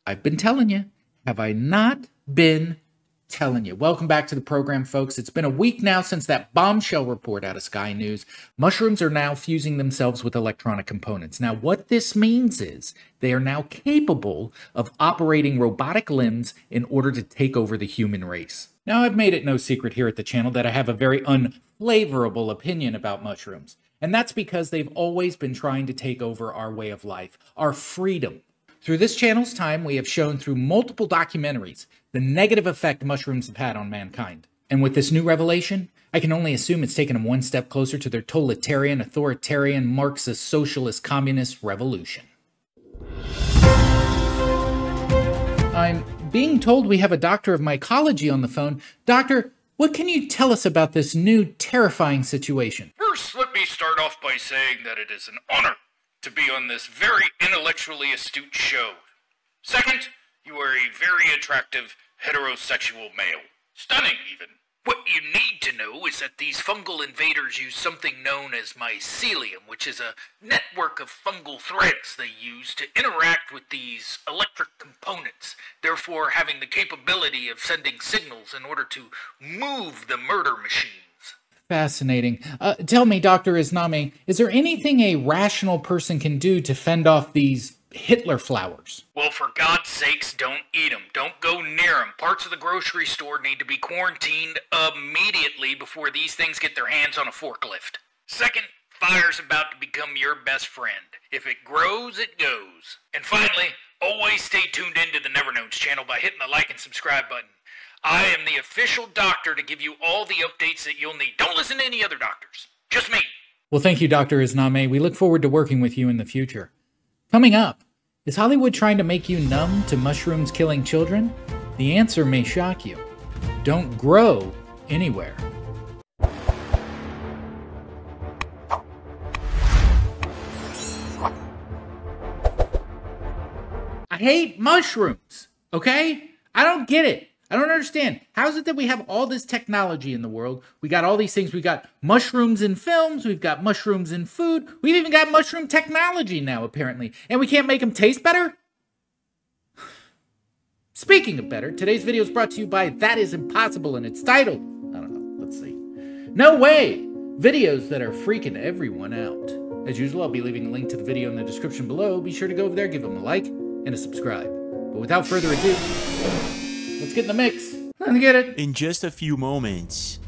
I've been telling you. Have I not been telling you? Welcome back to the program, folks. It's been a week now since that bombshell report out of Sky News. Mushrooms are now fusing themselves with electronic components. Now, what this means is they are now capable of operating robotic limbs in order to take over the human race. Now, I've made it no secret here at the channel that I have a very unflavorable opinion about mushrooms. And that's because they've always been trying to take over our way of life, our freedom. Through this channel's time, we have shown through multiple documentaries the negative effect mushrooms have had on mankind. And with this new revelation, I can only assume it's taken them one step closer to their totalitarian, authoritarian, Marxist, socialist, communist revolution. I'm being told we have a doctor of mycology on the phone. Doctor, what can you tell us about this new terrifying situation? First, let me start off by saying that it is an honor to be on this very intellectually astute show. Second, you are a very attractive heterosexual male. Stunning, even. What you need to know is that these fungal invaders use something known as mycelium, which is a network of fungal threads they use to interact with these electric components, therefore having the capability of sending signals in order to move the murder machines. Fascinating. Tell me, Dr. Izname, is there anything a rational person can do to fend off these Hitler flowers? Well, for God's sakes, don't eat them. Don't go near them. Parts of the grocery store need to be quarantined immediately before these things get their hands on a forklift. Second, fire's about to become your best friend. If it grows, it goes. And finally, always stay tuned into the Never Knowns channel by hitting the like and subscribe button. I am the official doctor to give you all the updates that you'll need. Don't listen to any other doctors. Just me. Well, thank you, Dr. Izname. We look forward to working with you in the future. Coming up, is Hollywood trying to make you numb to mushrooms killing children? The answer may shock you. Don't grow anywhere. I hate mushrooms, okay? I don't get it. I don't understand. How is it that we have all this technology in the world? We got all these things. We got mushrooms in films. We've got mushrooms in food. We've even got mushroom technology now, apparently. And we can't make them taste better? Speaking of better, today's video is brought to you by That Is Impossible, and it's titled, I don't know, let's see. No way! Videos that are freaking everyone out. As usual, I'll be leaving a link to the video in the description below. Be sure to go over there, give them a like, and a subscribe. But without further ado, let's get in the mix. Let's get it. In just a few moments.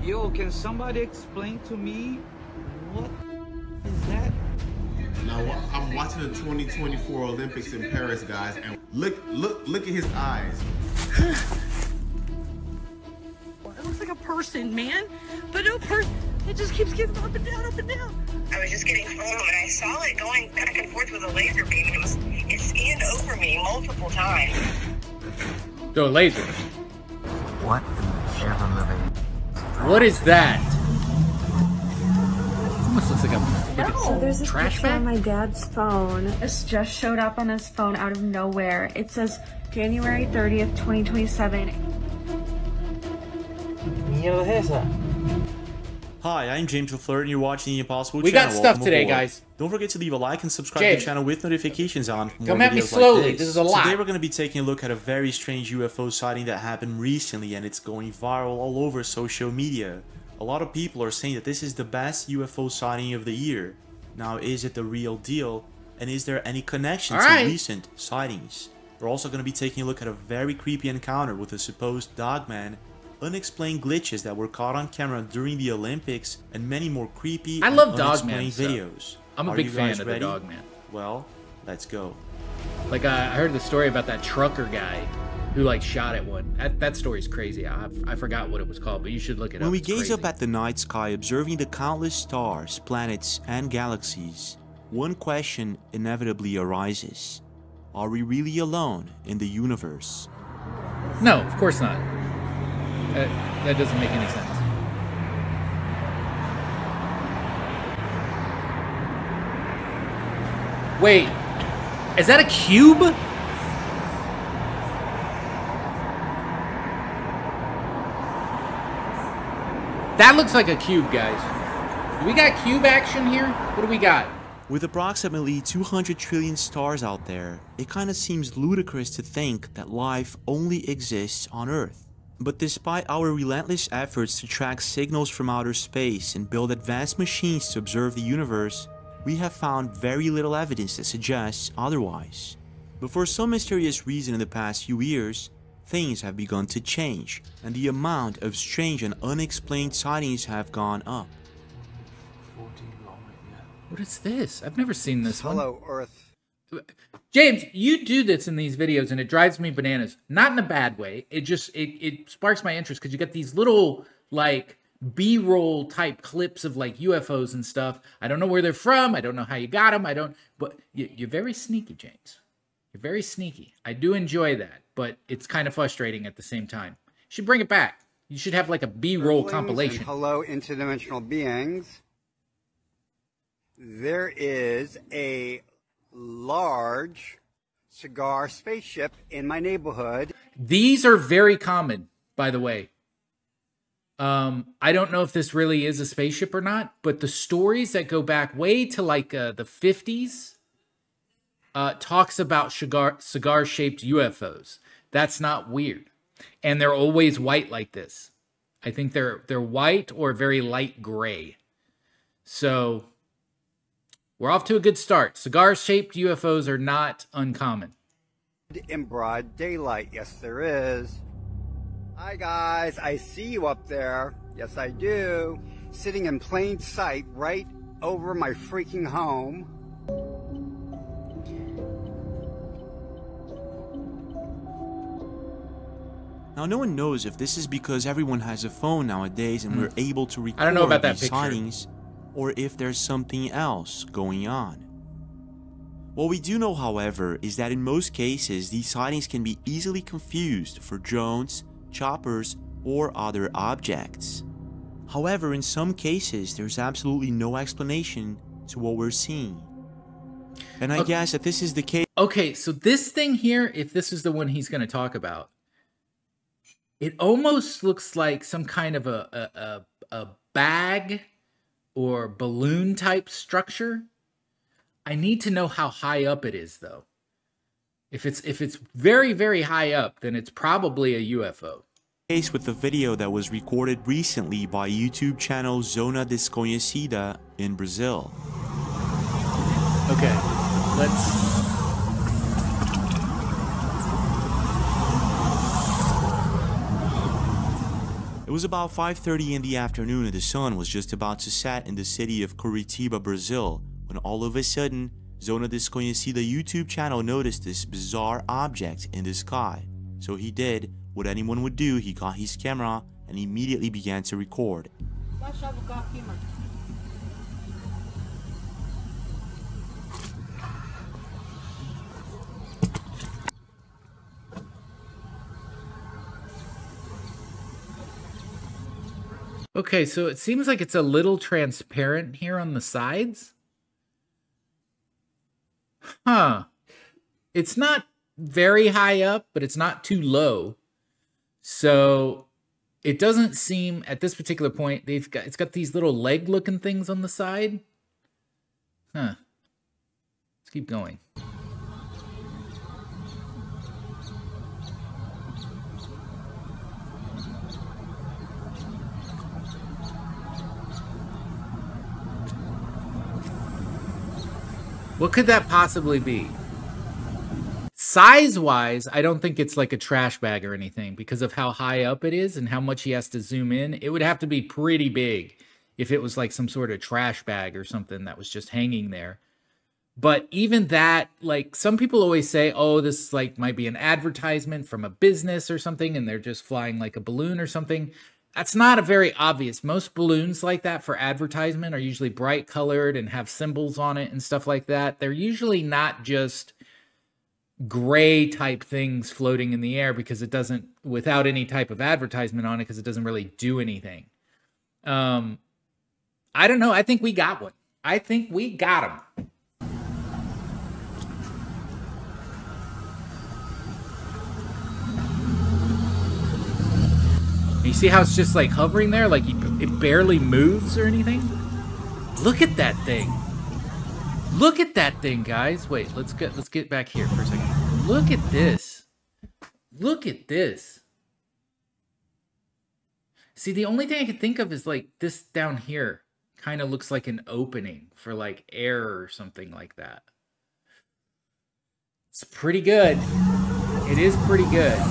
Yo, can somebody explain to me what is that? Now I'm watching the 2024 Olympics in Paris, guys, and look at his eyes. It looks like a person, man, but no person. It just keeps getting up and down, up and down. I was just getting home and I saw it going back and forth with a laser beam. It scanned over me multiple times. Go laser. What in the ever-living? What is that? Almost looks like a So there's this trash picture bag. on my dad's phone. This just showed up on his phone out of nowhere. It says January 30th, 2027. Mierda es esa? Hi, I'm James LaFleur and you're watching the Impossible We channel. got stuff Welcome today, aboard. guys. Don't forget to leave a like and subscribe James, to the channel with notifications on for more come at me videos slowly. like This is a lot. Today we're going to be taking a look at a very strange UFO sighting that happened recently and it's going viral all over social media. A lot of people are saying that this is the best UFO sighting of the year. Now, is it the real deal? And is there any connection to recent sightings? We're also going to be taking a look at a very creepy encounter with a supposed dogman, unexplained glitches that were caught on camera during the Olympics, and many more creepy I love and Dogman unexplained stuff. videos. I'm a Are big you fan guys of ready? the Dogman. Well, let's go. Like, I heard the story about that trucker guy who, like, shot at one. That story's crazy. I forgot what it was called, but you should look it up. When we It's gaze crazy. up at the night sky, observing the countless stars, planets, and galaxies, one question inevitably arises. Are we really alone in the universe? No, of course not. That doesn't make any sense. Wait, is that a cube? That looks like a cube, guys. Do we got cube action here? What do we got? With approximately 200 trillion stars out there, it kinda seems ludicrous to think that life only exists on Earth. But despite our relentless efforts to track signals from outer space and build advanced machines to observe the universe, we have found very little evidence that suggests otherwise. But for some mysterious reason in the past few years, things have begun to change, and the amount of strange and unexplained sightings have gone up. What is this? I've never seen this one. Hello, Earth. James, you do this in these videos and it drives me bananas. Not in a bad way. It just, it sparks my interest because you got these little, like, B-roll type clips of, like, UFOs and stuff. I don't know where they're from. I don't know how you got them. But you're very sneaky, James. You're very sneaky. I do enjoy that, but it's kind of frustrating at the same time. You should bring it back. You should have, like, a B-roll compilation. Hello, interdimensional beings. There is a large cigar spaceship in my neighborhood. These are very common, by the way. I don't know if this really is a spaceship or not, but the stories that go back way to like the 50s talks about cigar-shaped UFOs. That's not weird. And they're always white like this. I think they're white or very light gray. So we're off to a good start. Cigar-shaped UFOs are not uncommon. In broad daylight, yes there is. Hi guys, I see you up there. Yes I do. Sitting in plain sight right over my freaking home. Now no one knows if this is because everyone has a phone nowadays and we're able to record I don't know about that these picture. sightings, or if there's something else going on. What we do know, however, is that in most cases, these sightings can be easily confused for drones, choppers, or other objects. However, in some cases, there's absolutely no explanation to what we're seeing. And I guess that this is the case. Okay, so this thing here, if this is the one he's going to talk about, it almost looks like some kind of a bag or balloon type structure. I need to know how high up it is though. If it's very, very high up, then it's probably a UFO. Case with the video that was recorded recently by YouTube channel Zona Desconhecida in Brazil. Okay, let's... It was about 5:30 in the afternoon and the sun was just about to set in the city of Curitiba, Brazil, when all of a sudden, Zona Desconhecida YouTube channel noticed this bizarre object in the sky. So he did what anyone would do. He got his camera and immediately began to record. Okay, so it seems like it's a little transparent here on the sides. Huh. It's not very high up, but it's not too low. So it doesn't seem, at this particular point, it's got these little leg-looking things on the side. Huh. Let's keep going. What could that possibly be? Size-wise, I don't think it's like a trash bag or anything because of how high up it is and how much he has to zoom in. It would have to be pretty big if it was like some sort of trash bag or something that was just hanging there. But even that, like, some people always say, oh, this like might be an advertisement from a business or something and they're just flying like a balloon or something. That's not a very obvious. Most balloons like that for advertisement are usually bright colored and have symbols on it and stuff like that. They're usually not just gray type things floating in the air because it doesn't, without any type of advertisement on it, because it doesn't really do anything. I don't know. I think we got one. I think we got him. You see how it's just like hovering there? Like it barely moves or anything? Look at that thing. Look at that thing, guys. Wait, let's get back here for a second. Look at this. Look at this. See, the only thing I can think of is like this down here kind of looks like an opening for like air or something like that. It's pretty good. It is pretty good.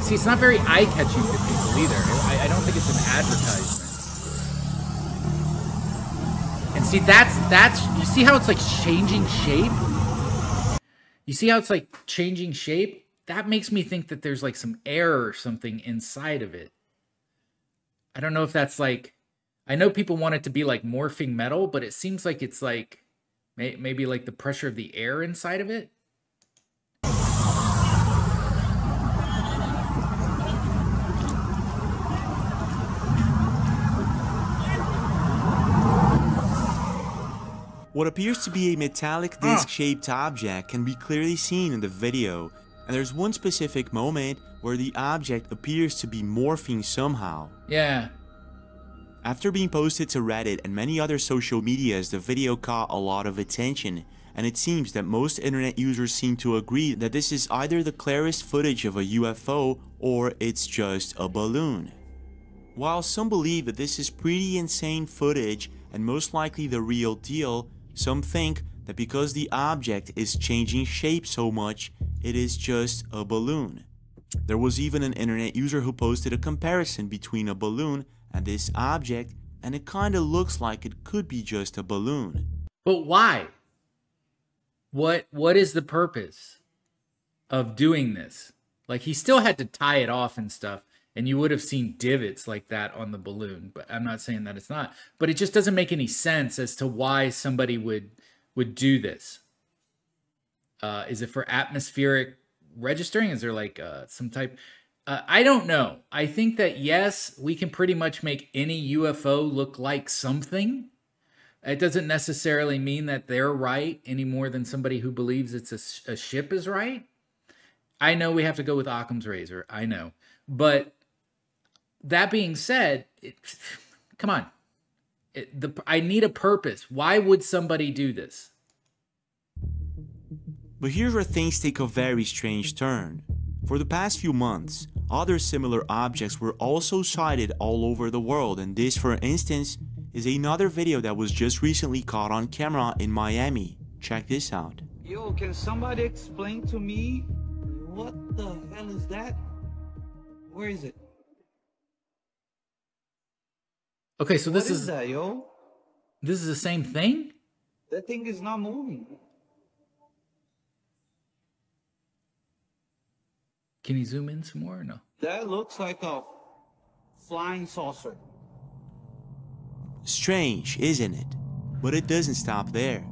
See, it's not very eye-catching to people either. I don't think it's an advertisement. And see, that's you see how it's like changing shape? You see how it's like changing shape? That makes me think that there's like some air or something inside of it. I don't know if that's like, I know people want it to be like morphing metal, but it seems like it's like maybe like the pressure of the air inside of it. What appears to be a metallic disc-shaped object can be clearly seen in the video, and there's one specific moment where the object appears to be morphing somehow. Yeah. After being posted to Reddit and many other social medias, the video caught a lot of attention, and it seems that most internet users seem to agree that this is either the clearest footage of a UFO or it's just a balloon. While some believe that this is pretty insane footage and most likely the real deal, some think that because the object is changing shape so much, it is just a balloon. There was even an internet user who posted a comparison between a balloon and this object, and it kinda looks like it could be just a balloon. But why? What is the purpose of doing this? Like, he still had to tie it off and stuff, and you would have seen divots like that on the balloon, but I'm not saying that it's not. But it just doesn't make any sense as to why somebody would do this. Is it for atmospheric registering? Is there like some type? I don't know. I think that yes, we can pretty much make any UFO look like something. It doesn't necessarily mean that they're right any more than somebody who believes it's a ship is right. I know we have to go with Occam's razor. I know. But that being said, come on. I need a purpose. Why would somebody do this? But here's where things take a very strange turn. For the past few months, other similar objects were also sighted all over the world, and this, for instance, is another video that was just recently caught on camera in Miami. Check this out. Yo, can somebody explain to me what the hell is that? Where is it? Okay, so this What is that, yo? This is the same thing? That thing is not moving. Can you zoom in some more or no? That looks like a flying saucer. Strange, isn't it? But it doesn't stop there.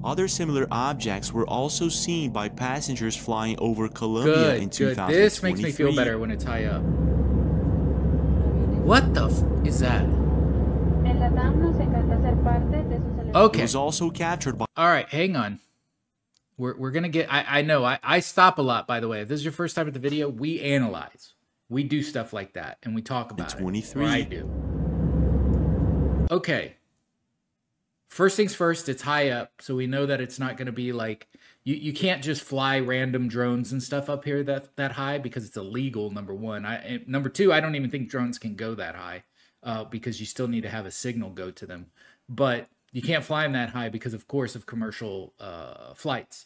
Other similar objects were also seen by passengers flying over Colombia in 2023. This makes me feel better when it's high up. What the is that? Okay. It was also captured by... All right, hang on. We're going to get... I know, I stop a lot, by the way. If this is your first time at the video, we analyze. We do stuff like that, and we talk about it. 23. Or I do. Okay. First things first, it's high up, so we know that it's not going to be like... You can't just fly random drones and stuff up here that high because it's illegal, number one. Number two, I don't even think drones can go that high because you still need to have a signal go to them. But you can't fly them that high because, of course, of commercial flights.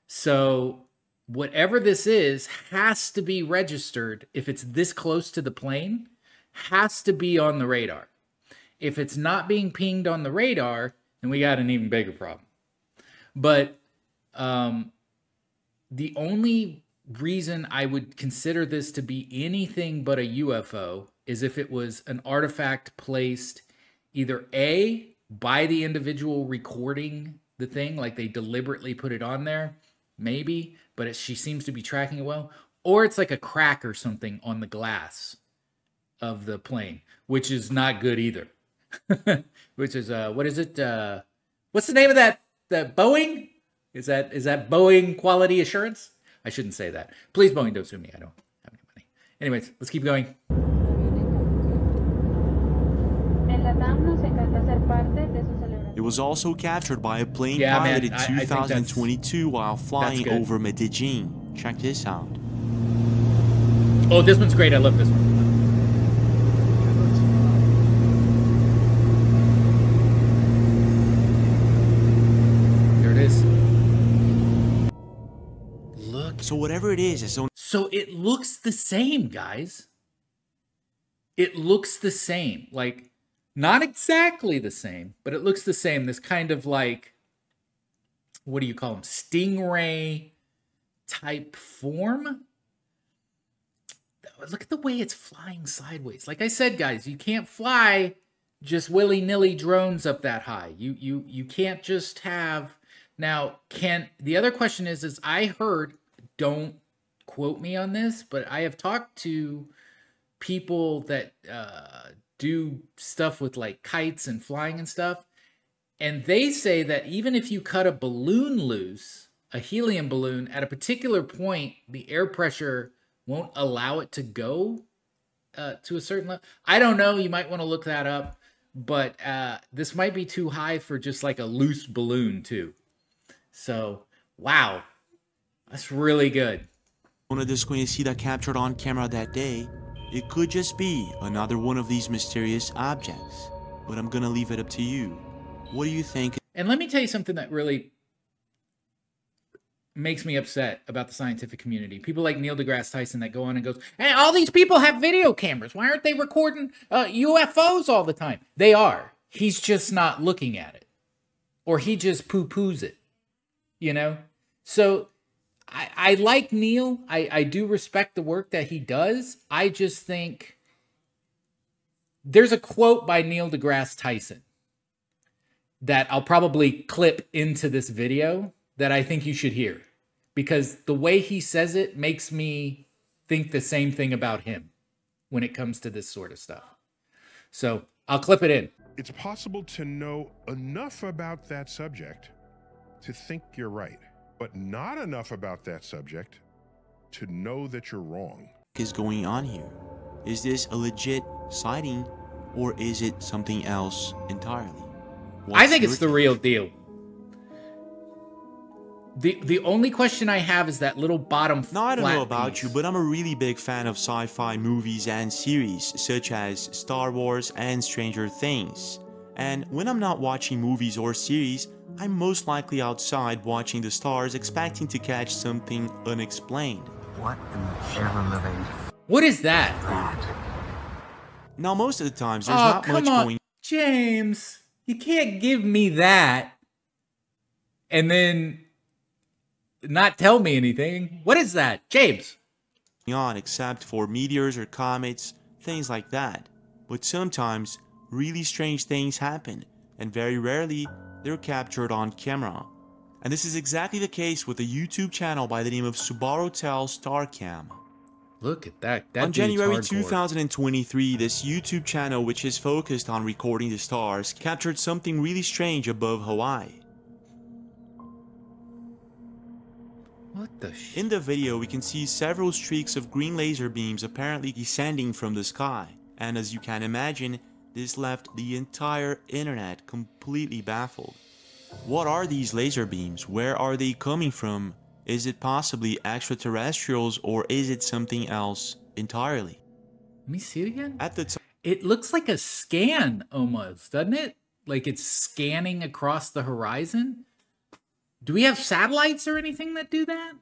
So whatever this is has to be registered. If it's this close to the plane, has to be on the radar. If it's not being pinged on the radar, then we got an even bigger problem. But the only reason I would consider this to be anything but a UFO is if it was an artifact placed either A, by the individual recording the thing, like they deliberately put it on there, maybe, but she seems to be tracking it well, or it's like a crack or something on the glass of the plane, which is not good either. Which is, what is it? What's the name of that Boeing? Is that Boeing quality assurance? I shouldn't say that. Please, Boeing, don't sue me. I don't have any money. Anyways, let's keep going. It was also captured by a plane Yeah, pilot man, in I think 2022 while flying good. over Medellin. Check this out. Oh, this one's great. I love this one. There it is. Look. So whatever it is, it's only... So it looks the same, guys. It looks the same. Like, not exactly the same, but it looks the same. This kind of like, what do you call them? Stingray type form. Look at the way it's flying sideways. Like I said, guys, you can't fly just willy-nilly drones up that high. You can't just have... Now, the other question is I heard, don't quote me on this, but I have talked to people that do stuff with like kites and flying and stuff, and they say that even if you cut a balloon loose, a helium balloon, at a particular point, the air pressure won't allow it to go to a certain level. I don't know. You might want to look that up, but this might be too high for just like a loose balloon too. So, wow, that's really good. Una desconhecida captured on camera that day. It could just be another one of these mysterious objects, but I'm gonna leave it up to you. What do you think? And let me tell you something that really makes me upset about the scientific community. People like Neil deGrasse Tyson that go on and goes, hey, all these people have video cameras. Why aren't they recording UFOs all the time? They are. He's just not looking at it. Or he just poo-poos it. You know? So I like Neil. I do respect the work that he does. I just think there's a quote by Neil deGrasse Tyson that I'll probably clip into this video that I think you should hear, because the way he says it makes me think the same thing about him when it comes to this sort of stuff. So I'll clip it in. It's possible to know enough about that subject to think you're right, but not enough about that subject to know that you're wrong. What is going on here? Is this a legit sighting, or is it something else entirely? I think it's the real deal. The only question I have is that little bottom flat Now, I don't know about piece. you, but I'm a really big fan of sci-fi movies and series, such as Star Wars and Stranger Things. And when I'm not watching movies or series, I'm most likely outside watching the stars, expecting to catch something unexplained. What in the ever-living... What is that? Now, most of the times, there's not much going... James, you can't give me that and then not tell me anything. What is that, James? on except for meteors or comets, things like that. But sometimes, really strange things happen, and very rarely, they're captured on camera. And this is exactly the case with a YouTube channel by the name of Subaru Tel Starcam. Look at that. On January 2023, this YouTube channel, which is focused on recording the stars, captured something really strange above Hawaii. What the shit? In the video, we can see several streaks of green laser beams apparently descending from the sky. And as you can imagine, this left the entire internet completely baffled. What are these laser beams? Where are they coming from? Is it possibly extraterrestrials, or is it something else entirely? Let me see it again. At the time, it looks like a scan almost, doesn't it? Like it's scanning across the horizon. Do we have satellites or anything that do that?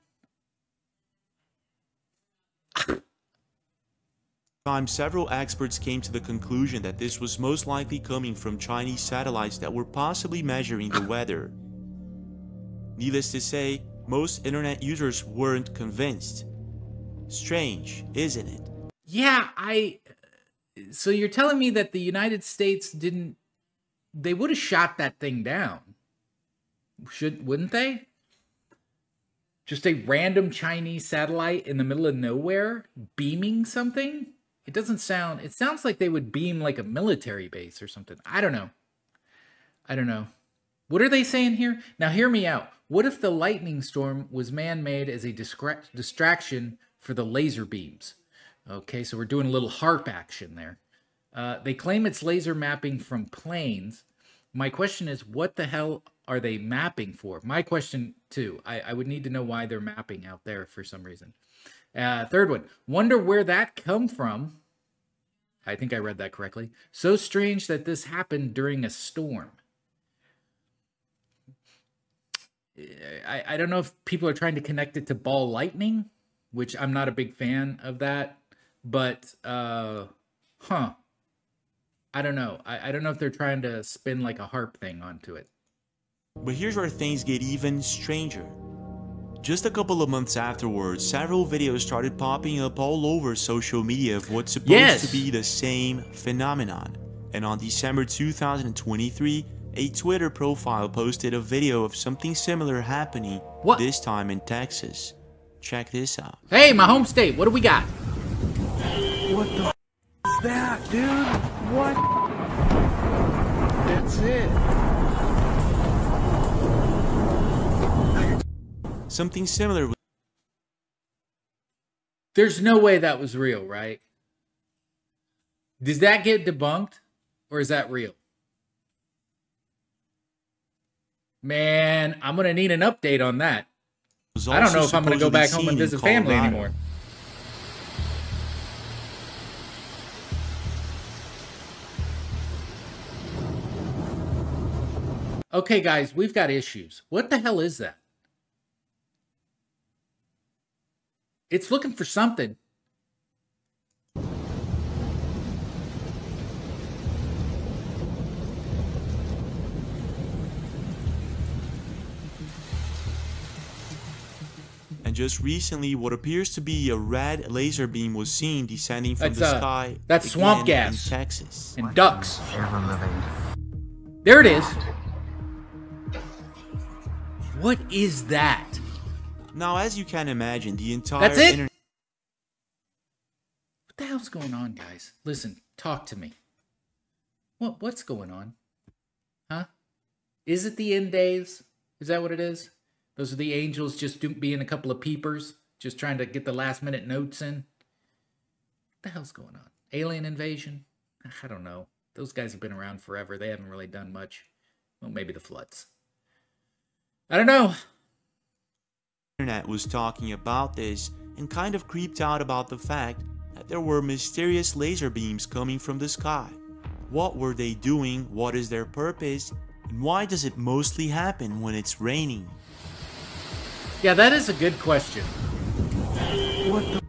several experts came to the conclusion that this was most likely coming from Chinese satellites that were possibly measuring the weather. Needless to say, most internet users weren't convinced. Strange, isn't it? Yeah, so you're telling me that the United States didn't... They would have shot that thing down. Wouldn't they? Just a random Chinese satellite in the middle of nowhere beaming something? It doesn't sound... It sounds like they would beam like a military base or something. I don't know. What are they saying here? Now, hear me out. What if the lightning storm was man-made as a distraction for the laser beams? Okay, so we're doing a little HARP action there. They claim it's laser mapping from planes. My question is, what the hell are they mapping for? My question, too. I would need to know why they're mapping out there for some reason. Third one. Wonder where that come from. I think I read that correctly. So strange that this happened during a storm. I don't know if people are trying to connect it to ball lightning, which I'm not a big fan of that. But, I don't know. I don't know if they're trying to spin like a HARP thing onto it. But here's where things get even stranger. Just a couple of months afterwards, several videos started popping up all over social media of what's supposed to be the same phenomenon. And on December 2023, a Twitter profile posted a video of something similar happening, this time in Texas. Check this out. Hey, my home state, what do we got? What the f is that, dude? What? That's it. Something similar. There's no way that was real, right? Does that get debunked, or is that real? Man, I'm going to need an update on that. I don't know if I'm going to go back home and visit family anymore. Okay, guys, we've got issues. What the hell is that? It's looking for something. And just recently, what appears to be a red laser beam was seen descending from the sky. That's swamp gas in Texas. And ducks. There it is. What is that? Now, as you can imagine, the entire That's it? internet. What the hell's going on, guys? Listen, talk to me. What's going on? Huh? Is it the end days? Is that what it is? Those are the angels just being a couple of peepers, just trying to get the last minute notes in? What the hell's going on? Alien invasion? I don't know. Those guys have been around forever. They haven't really done much. Well, maybe the floods. I don't know. Internet was talking about this and kind of creeped out about the fact that there were mysterious laser beams coming from the sky. What were they doing? What is their purpose? And why does it mostly happen when it's raining? Yeah, that is a good question. What the?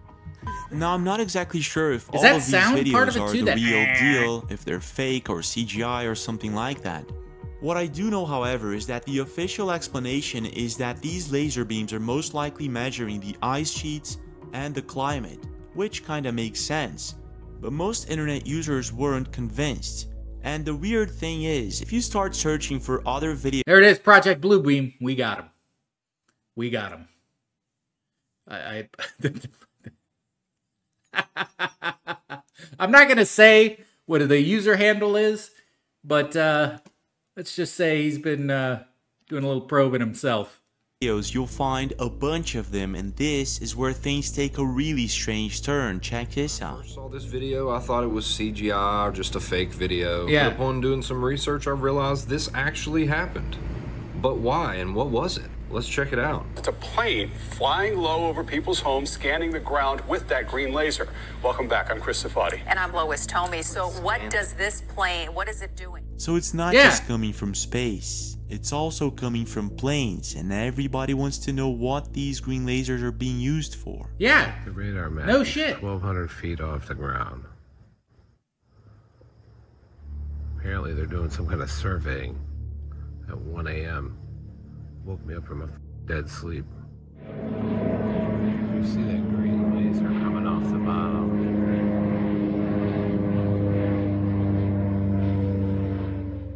Now, I'm not exactly sure if all of these videos are the real deal, if they're fake or CGI or something like that. What I do know, however, is that the official explanation is that these laser beams are most likely measuring the ice sheets and the climate, which kinda makes sense. But most internet users weren't convinced. And the weird thing is, if you start searching for other videos... There it is, Project Bluebeam. We got him. We got him. I'm not going to say what the user handle is, but let's just say he's been doing a little probing himself. You'll find a bunch of them, and this is where things take a really strange turn. Check this out. When I first saw this video, I thought it was CGI or just a fake video. Yeah. But upon doing some research, I realized this actually happened. But why and what was it? Let's check it out. It's a plane flying low over people's homes, scanning the ground with that green laser. Welcome back. I'm Chris Safadi. And I'm Lois Tomey. So what does this plane, what is it doing? So it's not just coming from space. It's also coming from planes, and everybody wants to know what these green lasers are being used for. Yeah. The radar map no is shit. 1,200 feet off the ground. Apparently they're doing some kind of surveying at 1 a.m. Woke me up from a dead sleep. You see that green laser coming off the bottom?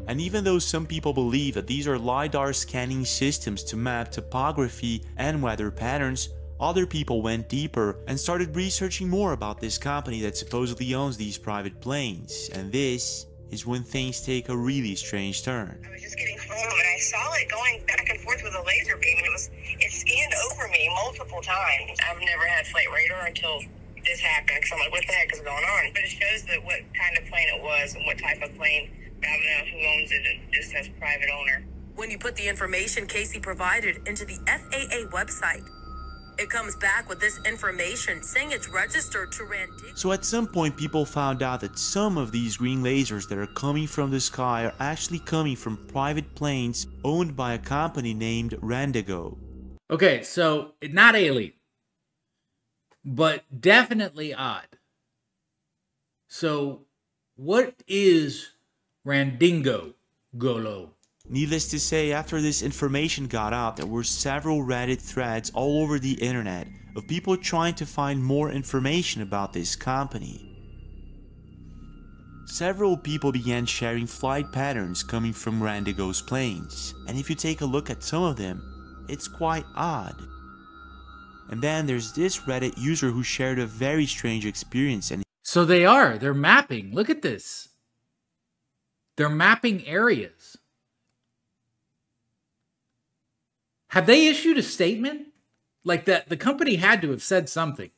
And even though some people believe that these are LiDAR scanning systems to map topography and weather patterns, other people went deeper and started researching more about this company that supposedly owns these private planes. And this is when things take a really strange turn. I was just getting home and I I saw it going back and forth with a laser beam, and it scanned over me multiple times. I've never had flight radar until this happened, because I'm like, what the heck is going on? But it shows that what kind of plane it was and what type of plane. I don't know who owns it. It just says private owner. When you put the information Casey provided into the FAA website, it comes back with this information saying it's registered to Randy. So at some point, people found out that some of these green lasers that are coming from the sky are actually coming from private planes owned by a company named Randigo. Okay, so not alien, but definitely odd. So what is Randingo Golo? Needless to say, after this information got out, there were several Reddit threads all over the internet of people trying to find more information about this company. Several people began sharing flight patterns coming from Randigo's planes, and if you take a look at some of them, it's quite odd. And then there's this Reddit user who shared a very strange experience. And so they're mapping. Look at this. They're mapping areas. Have they issued a statement? Like that, the company had to have said something.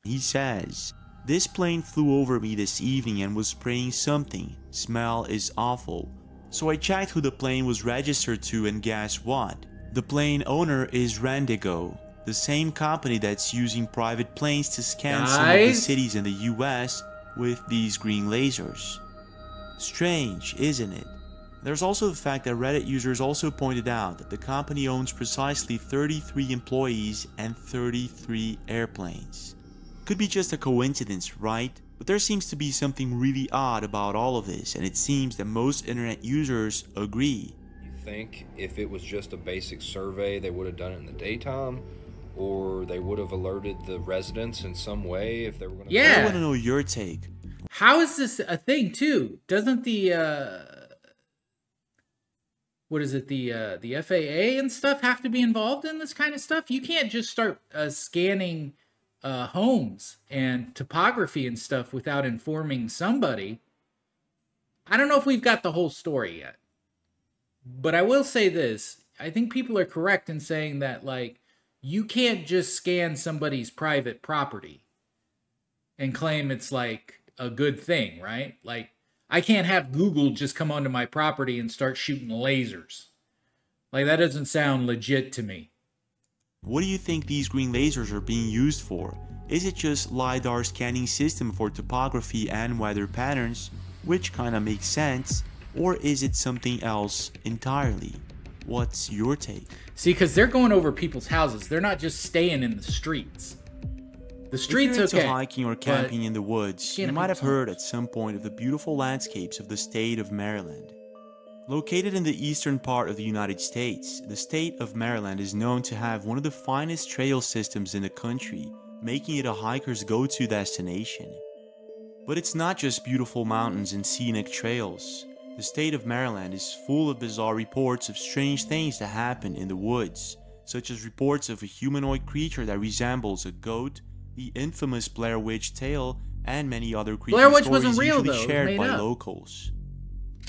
He says, "This plane flew over me this evening and was spraying something. Smell is awful. So I checked who the plane was registered to, and guess what? The plane owner is Randigo, the same company that's using private planes to scan some of the cities in the US with these green lasers." Strange, isn't it? There's also the fact that Reddit users also pointed out that the company owns precisely 33 employees and 33 airplanes. Could be just a coincidence, right? But there seems to be something really odd about all of this, and it seems that most internet users agree. You think if it was just a basic survey, they would have done it in the daytime? Or they would have alerted the residents in some way if they were going to... Yeah. I want to know your take. How is this a thing, too? Doesn't the... what is it, the FAA and stuff have to be involved in this kind of stuff? You can't just start scanning homes and topography and stuff without informing somebody. I don't know if we've got the whole story yet. But I will say this. I think people are correct in saying that, like, you can't just scan somebody's private property and claim it's, like, a good thing, right? Like, I can't have Google just come onto my property and start shooting lasers. Like, that doesn't sound legit to me. What do you think these green lasers are being used for? Is it just LiDAR scanning system for topography and weather patterns, which kinda makes sense, or is it something else entirely? What's your take? See, because they're going over people's houses. They're not just staying in the streets. The streets, if you're into okay. hiking or camping in the woods, you might have heard at some point of the beautiful landscapes of the state of Maryland. Located in the eastern part of the United States, the state of Maryland is known to have one of the finest trail systems in the country, making it a hiker's go-to destination. But it's not just beautiful mountains and scenic trails. The state of Maryland is full of bizarre reports of strange things that happen in the woods, such as reports of a humanoid creature that resembles a goat, the infamous Blair Witch tale, and many other creepy stories usually shared by locals.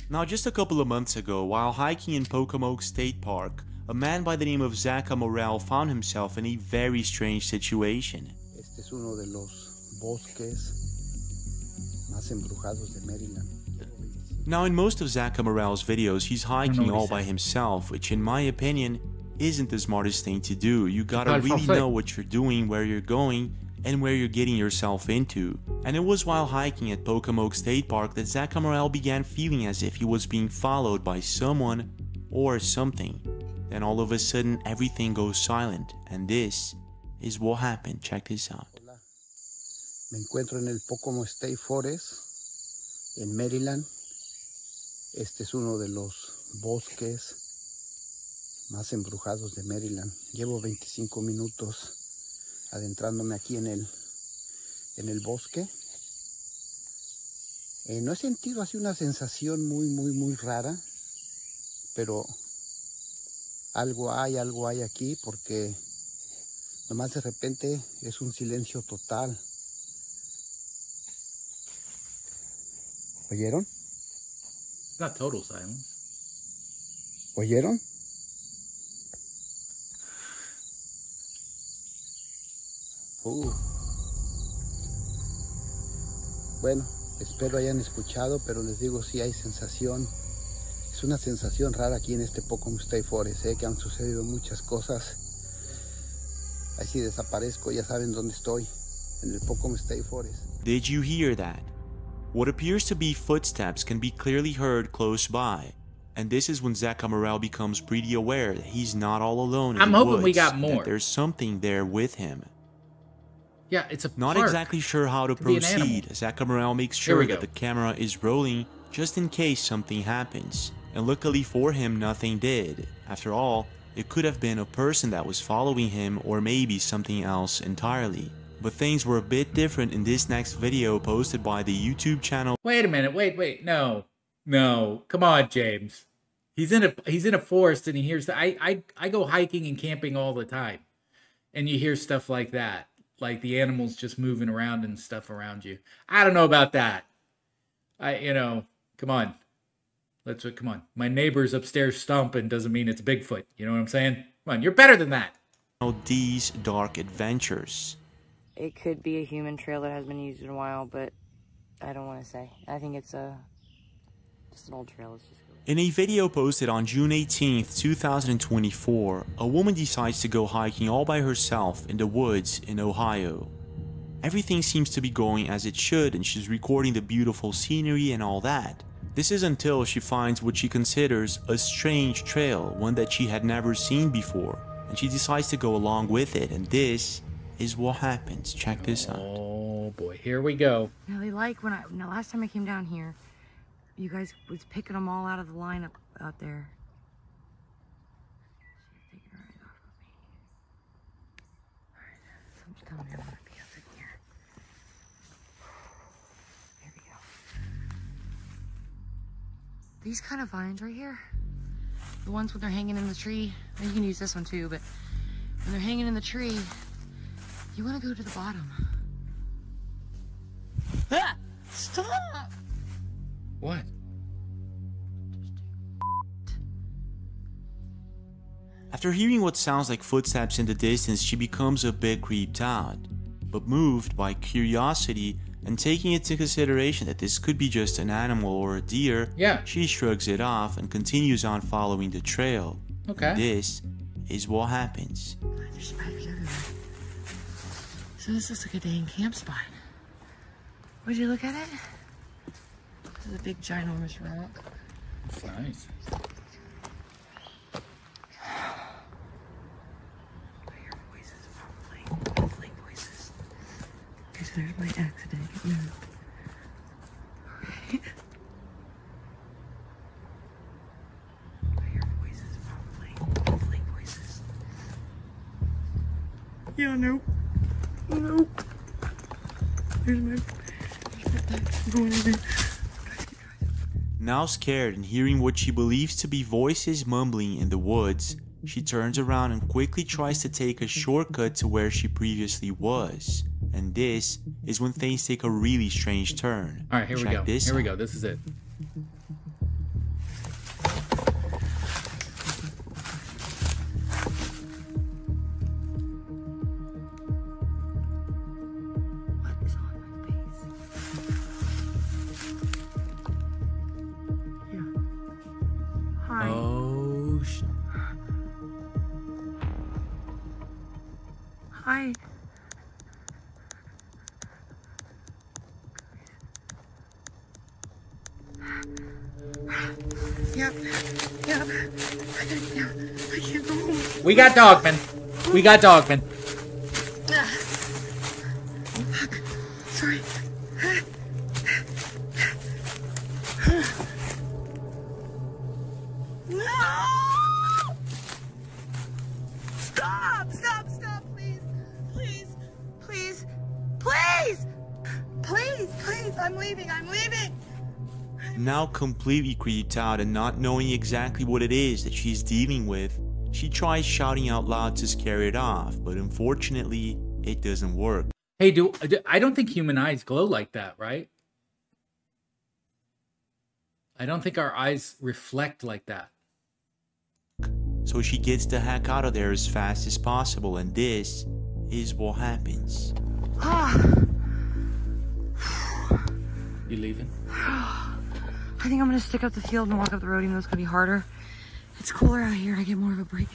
Now, just a couple of months ago, while hiking in Pocomoke State Park, a man by the name of Zach Morel found himself in a very strange situation. Este es uno de los bosques más embrujados de Maryland. Now, in most of Zach Morel's videos, he's hiking all by himself, which in my opinion isn't the smartest thing to do. You gotta really know what you're doing, where you're going, and where you're getting yourself into. And it was while hiking at Pocomoke State Park that Zach Morel began feeling as if he was being followed by someone or something. Then all of a sudden everything goes silent, and this is what happened. Check this out. Me encuentro en el Pocomoke State Forest en Maryland. Este es uno de los bosques más embrujados de Maryland. Llevo 25 minutos adentrándome aquí en el bosque. No he sentido así una sensación muy rara, pero algo hay aquí, porque nomás de repente es un silencio total. ¿Oyeron? Not total silence. ¿Oyeron? Bueno, espero hayan escuchado, pero les digo, sí hay sensación. Es una sensación rara aquí en este Pocono State Forest, que han sucedido muchas cosas. Ahí si desaparezco, ya saben dónde estoy, en el Pocono State Forest. Did you hear that? What appears to be footsteps can be clearly heard close by. And this is when Zach Amaral becomes pretty aware that he's not all alone in I'm the hoping woods, we got more. that there's something there with him. Yeah, it's a Not park. exactly sure how to Could be an proceed. animal. Zach Amaral makes Here we sure go. that the camera is rolling just in case something happens. And luckily for him, nothing did. After all, it could have been a person that was following him or maybe something else entirely. But things were a bit different in this next video posted by the YouTube channel. Wait a minute, wait, no. Come on, James. He's in a forest and he hears that. I go hiking and camping all the time. And you hear stuff like that. Like the animals just moving around and stuff around you. I don't know about that. Come on. Come on. My neighbor's upstairs stomping doesn't mean it's Bigfoot. You know what I'm saying? Come on, you're better than that. These dark adventures. It could be a human trail that has been used in a while, but I don't want to say. I think it's just an old trail. Let's just go. In a video posted on June 18th, 2024, a woman decides to go hiking all by herself in the woods in Ohio. Everything seems to be going as it should and she's recording the beautiful scenery and all that. This is until she finds what she considers a strange trail, one that she had never seen before, and she decides to go along with it, and this is what happens. Check this out. Oh boy, here we go. Now they like when last time I came down here, you guys was picking them all out of the lineup out there. She's taking her eyes off of me. Alright, so I'm just telling her I'm gonna be up in here. Here we go. These kind of vines right here, the ones when they're hanging in the tree, and you can use this one too, but when they're hanging in the tree, you want to go to the bottom. Ah! Stop! What? After hearing what sounds like footsteps in the distance, she becomes a bit creeped out. But moved by curiosity and taking into consideration that this could be just an animal or a deer, she shrugs it off and continues on following the trail. Okay. And this is what happens. There's spiders everywhere. So this looks like a dang camp spot. Would you look at it? This is a big ginormous rock. It's nice. I hear voices mumbling voices. Okay, so there's my accident. It moved. Okay. I hear voices mumbling voices. Yeah, nope. Nope. There's my back going in there. Now scared and hearing what she believes to be voices mumbling in the woods, she turns around and quickly tries to take a shortcut to where she previously was. And this is when things take a really strange turn. Alright, here we go. Here we go. This is it. Oh, Hi. Yep. I gotta get down. I can't go home. We got Dogman. We got Dogman. Fuck. Sorry. No! Stop! Stop! Stop! Please! Please! Please! Please! Please! Please! I'm leaving! I'm leaving! Now completely creeped out and not knowing exactly what it is that she's dealing with, she tries shouting out loud to scare it off, but unfortunately, it doesn't work. Hey, I don't think human eyes glow like that, right? I don't think our eyes reflect like that. So she gets the heck out of there as fast as possible, and this is what happens. You leaving? I think I'm gonna stick up the field and walk up the road, even though it's gonna be harder. It's cooler out here. I get more of a break.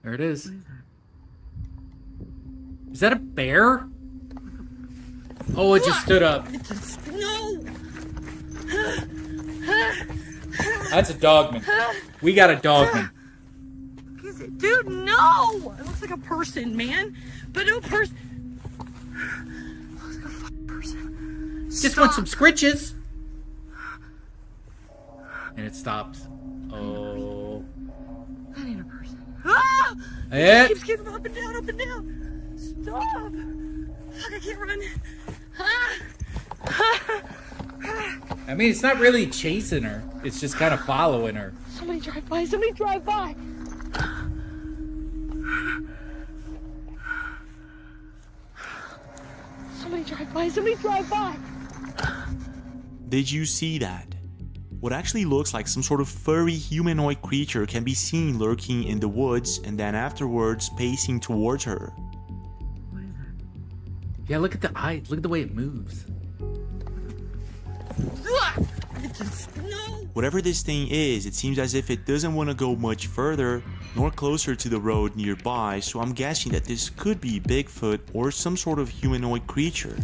There it is. Is that a bear? Oh, it just stood up. No! That's a dogman. We got a dogman. Is it? Dude, no! It looks like a person, man. But no person. It looks like a fucking person. Just want some scritches. And it stops. Oh. That ain't a person. Ah! Eh. It keeps getting up and down, up and down. Stop. Fuck, I can't run. Ah. I mean, it's not really chasing her. It's just kind of following her. Somebody drive by. Somebody drive by. Somebody drive by. Somebody drive by. Did you see that? What actually looks like some sort of furry humanoid creature can be seen lurking in the woods and then afterwards pacing towards her. Yeah, look at the eye. Look at the way it moves. Whatever this thing is, it seems as if it doesn't want to go much further nor closer to the road nearby, so I'm guessing that this could be Bigfoot or some sort of humanoid creature.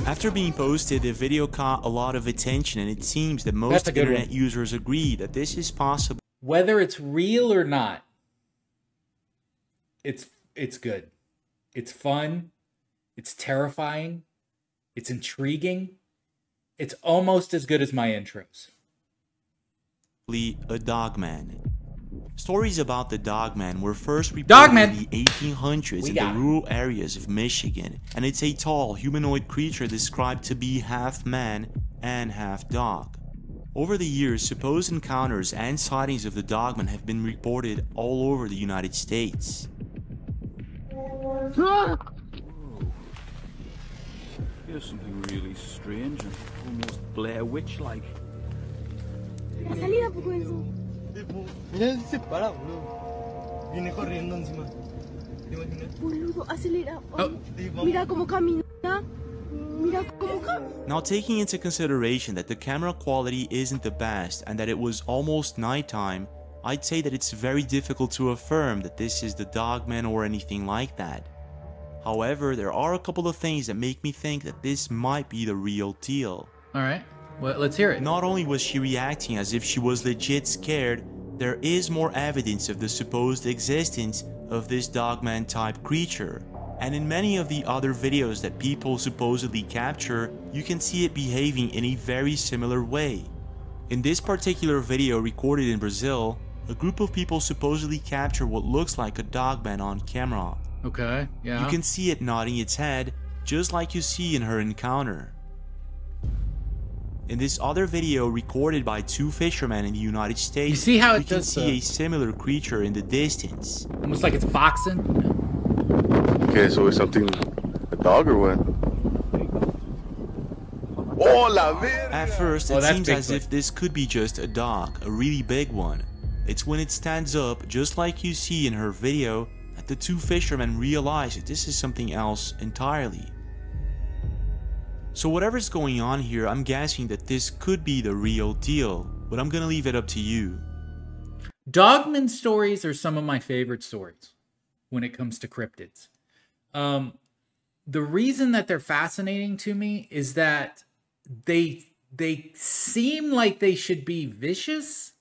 After being posted, the video caught a lot of attention, and it seems that most internet users agree that this is possible. Whether it's real or not, it's good. It's fun. It's terrifying. It's intriguing. It's almost as good as my intros. A dogman. Stories about the dogman were first reported in the 1800s in the rural areas of Michigan, and it's a tall humanoid creature described to be half man and half dog. Over the years, supposed encounters and sightings of the dogman have been reported all over the United States. Here's something really strange and almost Blair Witch-like. Mira, se para, boludo. Viene corriendo encima. ¿Te imaginas? Boludo, acelera. Mira cómo camina. Mira cómo camina. Now, taking into consideration that the camera quality isn't the best and that it was almost nighttime, I'd say that it's very difficult to affirm that this is the dogman or anything like that. However, there are a couple of things that make me think that this might be the real deal. Alright, well, let's hear it. Not only was she reacting as if she was legit scared, there is more evidence of the supposed existence of this dogman type creature. And in many of the other videos that people supposedly capture, you can see it behaving in a very similar way. In this particular video recorded in Brazil, a group of people supposedly capture what looks like a dogman on camera. Okay, yeah. You can see it nodding its head, just like you see in her encounter. In this other video recorded by two fishermen in the United States, you see how we can see a similar creature in the distance. Almost like it's boxing. Okay, so it's something, a dog or what? Oh, la verga! At first, it seems as if this could be just a dog, a really big one. It's when it stands up, just like you see in her video, that the two fishermen realize that this is something else entirely. So whatever's going on here, I'm guessing that this could be the real deal, but I'm gonna leave it up to you. Dogman stories are some of my favorite stories when it comes to cryptids. The reason that they're fascinating to me is that they seem like they should be vicious,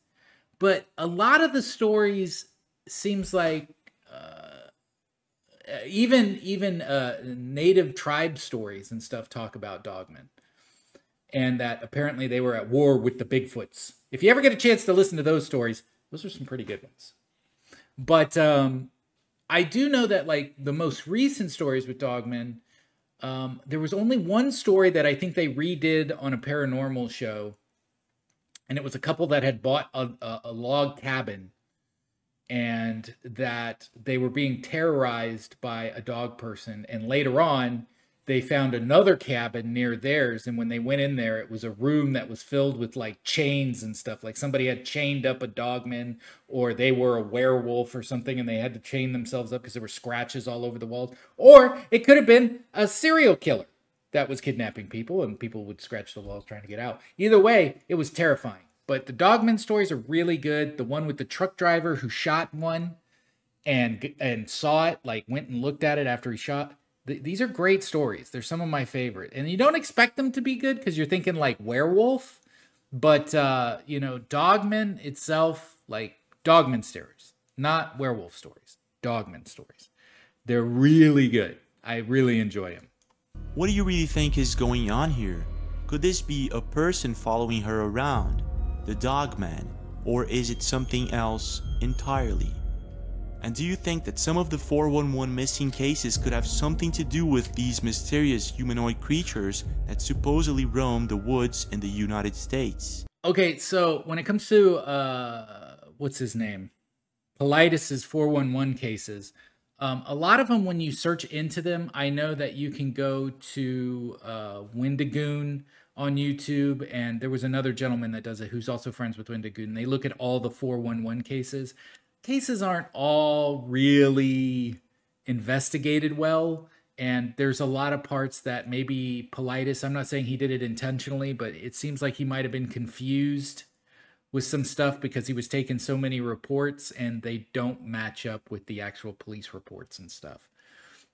but a lot of the stories seems like even native tribe stories and stuff talk about dogmen, and that apparently they were at war with the Bigfoots. If you ever get a chance to listen to those stories, those are some pretty good ones. But I I do know that like the most recent stories with dogmen, there was only one story that I think they redid on a paranormal show, and it was a couple that had bought a log cabin, and that they were being terrorized by a dog person, and later on they found another cabin near theirs, and when they went in there, it was a room that was filled with like chains and stuff. Like somebody had chained up a dogman, or they were a werewolf or something, and they had to chain themselves up because there were scratches all over the walls. Or it could have been a serial killer that was kidnapping people, and people would scratch the walls trying to get out. Either way, it was terrifying. But the dogman stories are really good. The one with the truck driver who shot one and saw it, like went and looked at it after he shot. These are great stories. They're some of my favorite. And you don't expect them to be good because you're thinking like werewolf. But, you know, dogman itself, like dogman stories, not werewolf stories, dogman stories. They're really good. I really enjoy them. What do you really think is going on here? Could this be a person following her around, the dogman, or is it something else entirely? And do you think that some of the 411 missing cases could have something to do with these mysterious humanoid creatures that supposedly roam the woods in the United States? Okay, so when it comes to, what's his name? Politis's 411 cases, a lot of them, when you search into them, I know that you can go to Wendigoon on YouTube, and there was another gentleman that does it who's also friends with Wendigoon. They look at all the 411 cases. Cases aren't all really investigated well, and there's a lot of parts that maybe Politis, I'm not saying he did it intentionally, but it seems like he might have been confused with some stuff because he was taking so many reports and they don't match up with the actual police reports and stuff.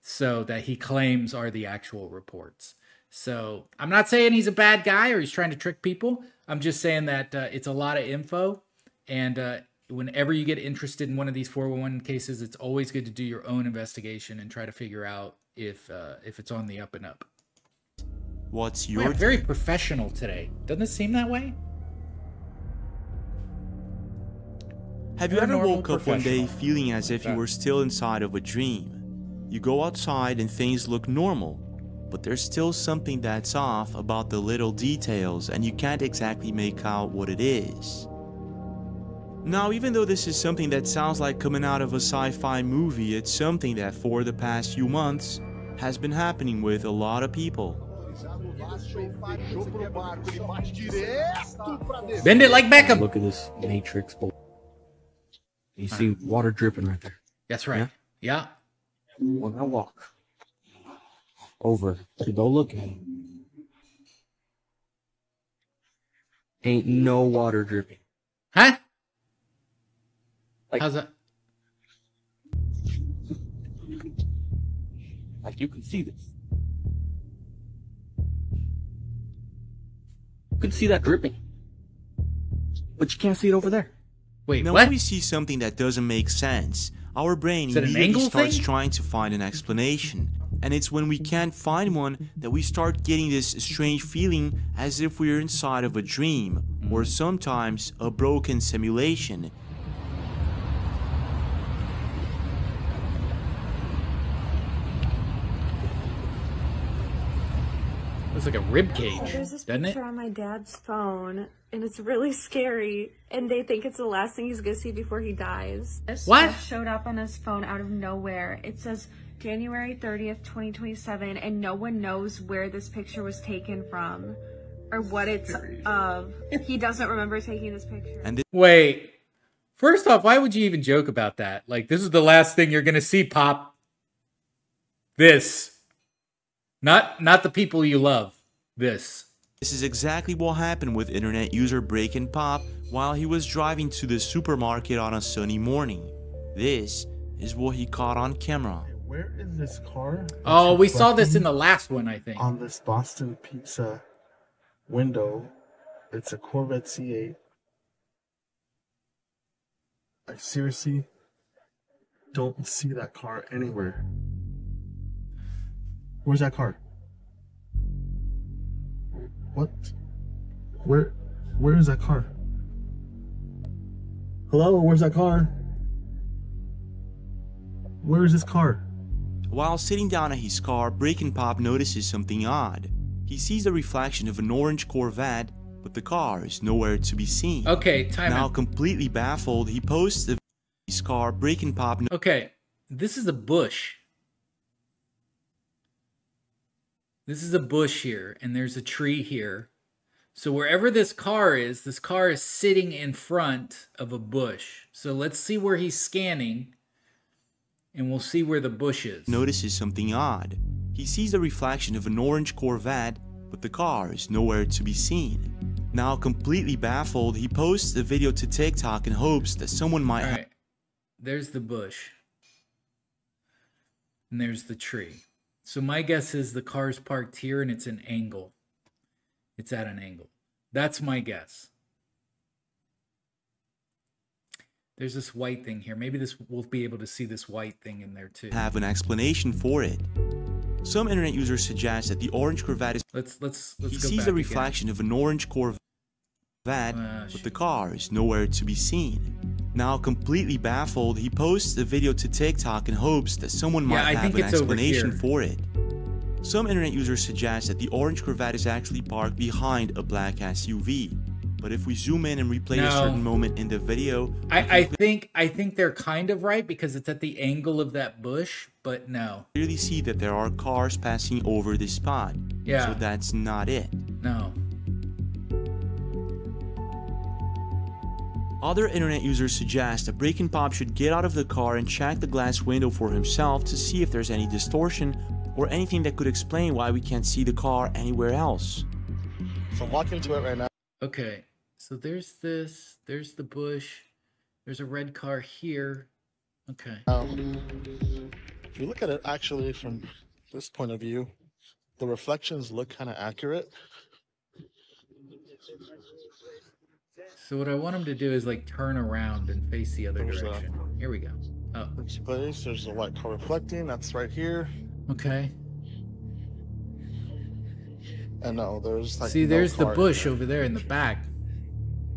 So that he claims are the actual reports. So I'm not saying he's a bad guy or he's trying to trick people. I'm just saying that it's a lot of info, and whenever you get interested in one of these 411 cases, it's always good to do your own investigation and try to figure out if it's on the up and up. What's your I'm very professional today. Doesn't it seem that way? Have you ever woke up one day feeling as if you were still inside of a dream? You go outside and things look normal, but there's still something that's off about the little details and you can't exactly make out what it is. Now, even though this is something that sounds like coming out of a sci-fi movie, it's something that for the past few months has been happening with a lot of people. Bend it like Beckham. Look at this matrix. You see water dripping right there. That's right. Yeah. When I walk over to go look at it, ain't no water dripping. Huh? Like, how's that? Like you can see this. You can see that dripping. But you can't see it over there. Wait, now, what? when we see something that doesn't make sense, our brain Is it an immediately angle starts thing? trying to find an explanation. And it's when we can't find one that we start getting this strange feeling as if we're inside of a dream, or sometimes a broken simulation. It's like a rib cage, There's this doesn't it? picture on my dad's phone, and it's really scary, and they think it's the last thing he's gonna see before he dies. This What? showed up on his phone out of nowhere. It says January 30th, 2027, and no one knows where this picture was taken from or what it's of. He doesn't remember taking this picture. And Wait. First off, why would you even joke about that? Like, this is the last thing you're gonna see, Pop. This. Not the people you love. This. This is exactly what happened with internet user Break and Pop while he was driving to the supermarket on a sunny morning. This is what he caught on camera. Where is this car? Oh, we saw this in the last one, I think. On this Boston Pizza window. It's a Corvette C8. I seriously don't see that car anywhere. Where's that car? What? Where is that car? Hello, where's that car? Where is this car? While sitting down at his car, Brick and Pop notices something odd. He sees the reflection of an orange Corvette, but the car is nowhere to be seen. Okay, time Now out. completely baffled, he posts the his car. Brick and Pop. Okay, this is a bush. This is a bush here, and there's a tree here. So wherever this car is sitting in front of a bush. So let's see where he's scanning, and we'll see where the bush is. Notices something odd. He sees the reflection of an orange Corvette, but the car is nowhere to be seen. Now completely baffled, he posts the video to TikTok in hopes that someone might All right. There's the bush. And there's the tree. So my guess is the car's parked here and it's an angle. It's at an angle. That's my guess. There's this white thing here. Maybe we'll be able to see this white thing in there too. Have an explanation for it. Some internet users suggest that the orange Corvette is... Let's he go sees back the reflection of an orange Corvette, but the car is nowhere to be seen. Now completely baffled, he posts the video to TikTok in hopes that someone might have an explanation for it. Some internet users suggest that the orange Corvette is actually parked behind a black SUV. But if we zoom in and replay a certain moment in the video... I think they're kind of right because it's at the angle of that bush, but no. Clearly see that there are cars passing over this spot. Yeah. So that's not it. No. Other internet users suggest that Brick and Pop should get out of the car and check the glass window for himself to see if there's any distortion or anything that could explain why we can't see the car anywhere else. So walk into it right now. Okay, so there's this, there's the bush, there's a red car here. Okay. If you look at it actually from this point of view, the reflections look kind of accurate. So what I want him to do is like turn around and face the other direction. Here we go. Oh. Place, there's a white car reflecting. That's right here. Okay. And no, there's like see, there's the bush over there in the back.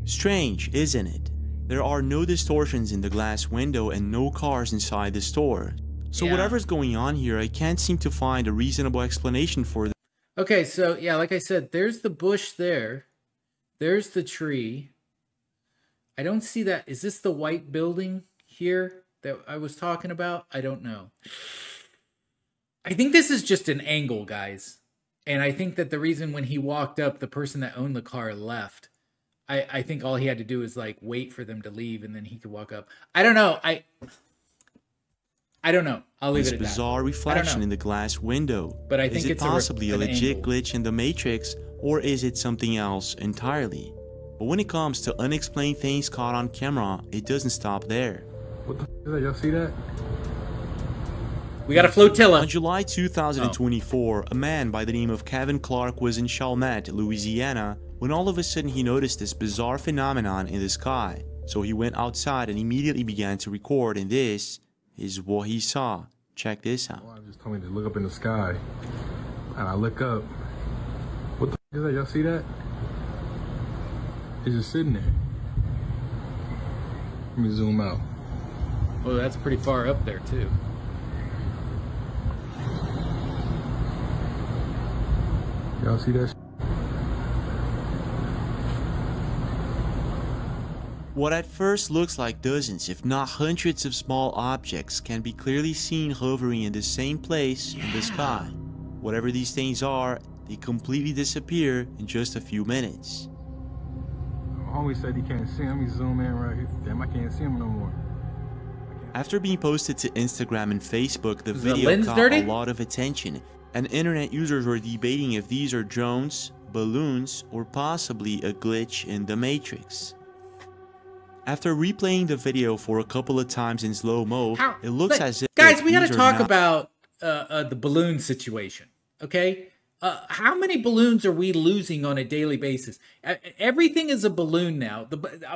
Strange, isn't it? There are no distortions in the glass window and no cars inside the store. So whatever's going on here, I can't seem to find a reasonable explanation for it. Okay, so yeah, like I said, there's the bush there. There's the tree. I don't see that. Is this the white building here that I was talking about? I don't know. I think this is just an angle, guys. And I think that the reason when he walked up, the person that owned the car left. I think all he had to do is like wait for them to leave and then he could walk up. I don't know. I don't know. I'll leave it at that. This bizarre reflection in the glass window. But I think is it it's possibly a legit angle. glitch in the Matrix, or is it something else entirely? But when it comes to unexplained things caught on camera, it doesn't stop there. What the f is that? Y'all see that? We got a flotilla. On July 2024, a man by the name of Kevin Clark was in Chalmette, Louisiana, when all of a sudden he noticed this bizarre phenomenon in the sky. So he went outside and immediately began to record, and this is what he saw. Check this out. Well, just told me to look up in the sky, and I look up. What the f is that? Y'all see that? It's just sitting there. Let me zoom out. Oh, that's pretty far up there too. Y'all see that? What at first looks like dozens, if not hundreds of small objects can be clearly seen hovering in the same place in the sky. Whatever these things are, they completely disappear in just a few minutes. Homie said he can't see him. He's zooming in right here. Damn, I can't see him no more. After being posted to Instagram and Facebook, the video caught a lot of attention, and internet users were debating if these are drones, balloons, or possibly a glitch in the Matrix. After replaying the video for a couple of times in slow-mo, it looks as if... Guys, we gotta talk about the balloon situation, okay? How many balloons are we losing on a daily basis? Everything is a balloon now.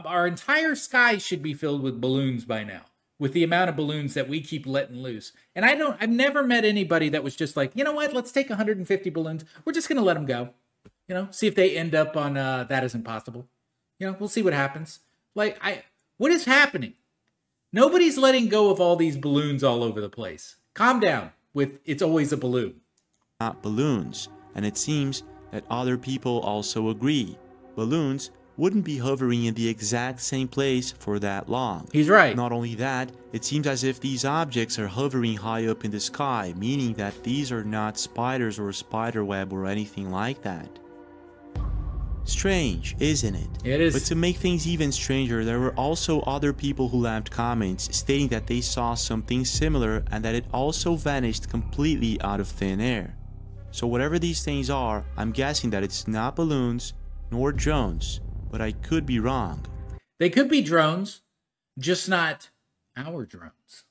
Our entire sky should be filled with balloons by now, with the amount of balloons that we keep letting loose. And I've never met anybody that was just like, you know what, let's take 150 balloons. We're just going to let them go. You know, see if they end up on That Isn't Possible. You know, we'll see what happens. Like, what is happening? Nobody's letting go of all these balloons all over the place. Calm down with it's always a balloon. Not balloons, and it seems that other people also agree. Balloons wouldn't be hovering in the exact same place for that long. He's right. Not only that, it seems as if these objects are hovering high up in the sky, meaning that these are not spiders or spider web or anything like that. Strange, isn't it? It is. But to make things even stranger, there were also other people who left comments stating that they saw something similar and that it also vanished completely out of thin air. So whatever these things are, I'm guessing that it's not balloons nor drones, but I could be wrong. They could be drones, just not our drones.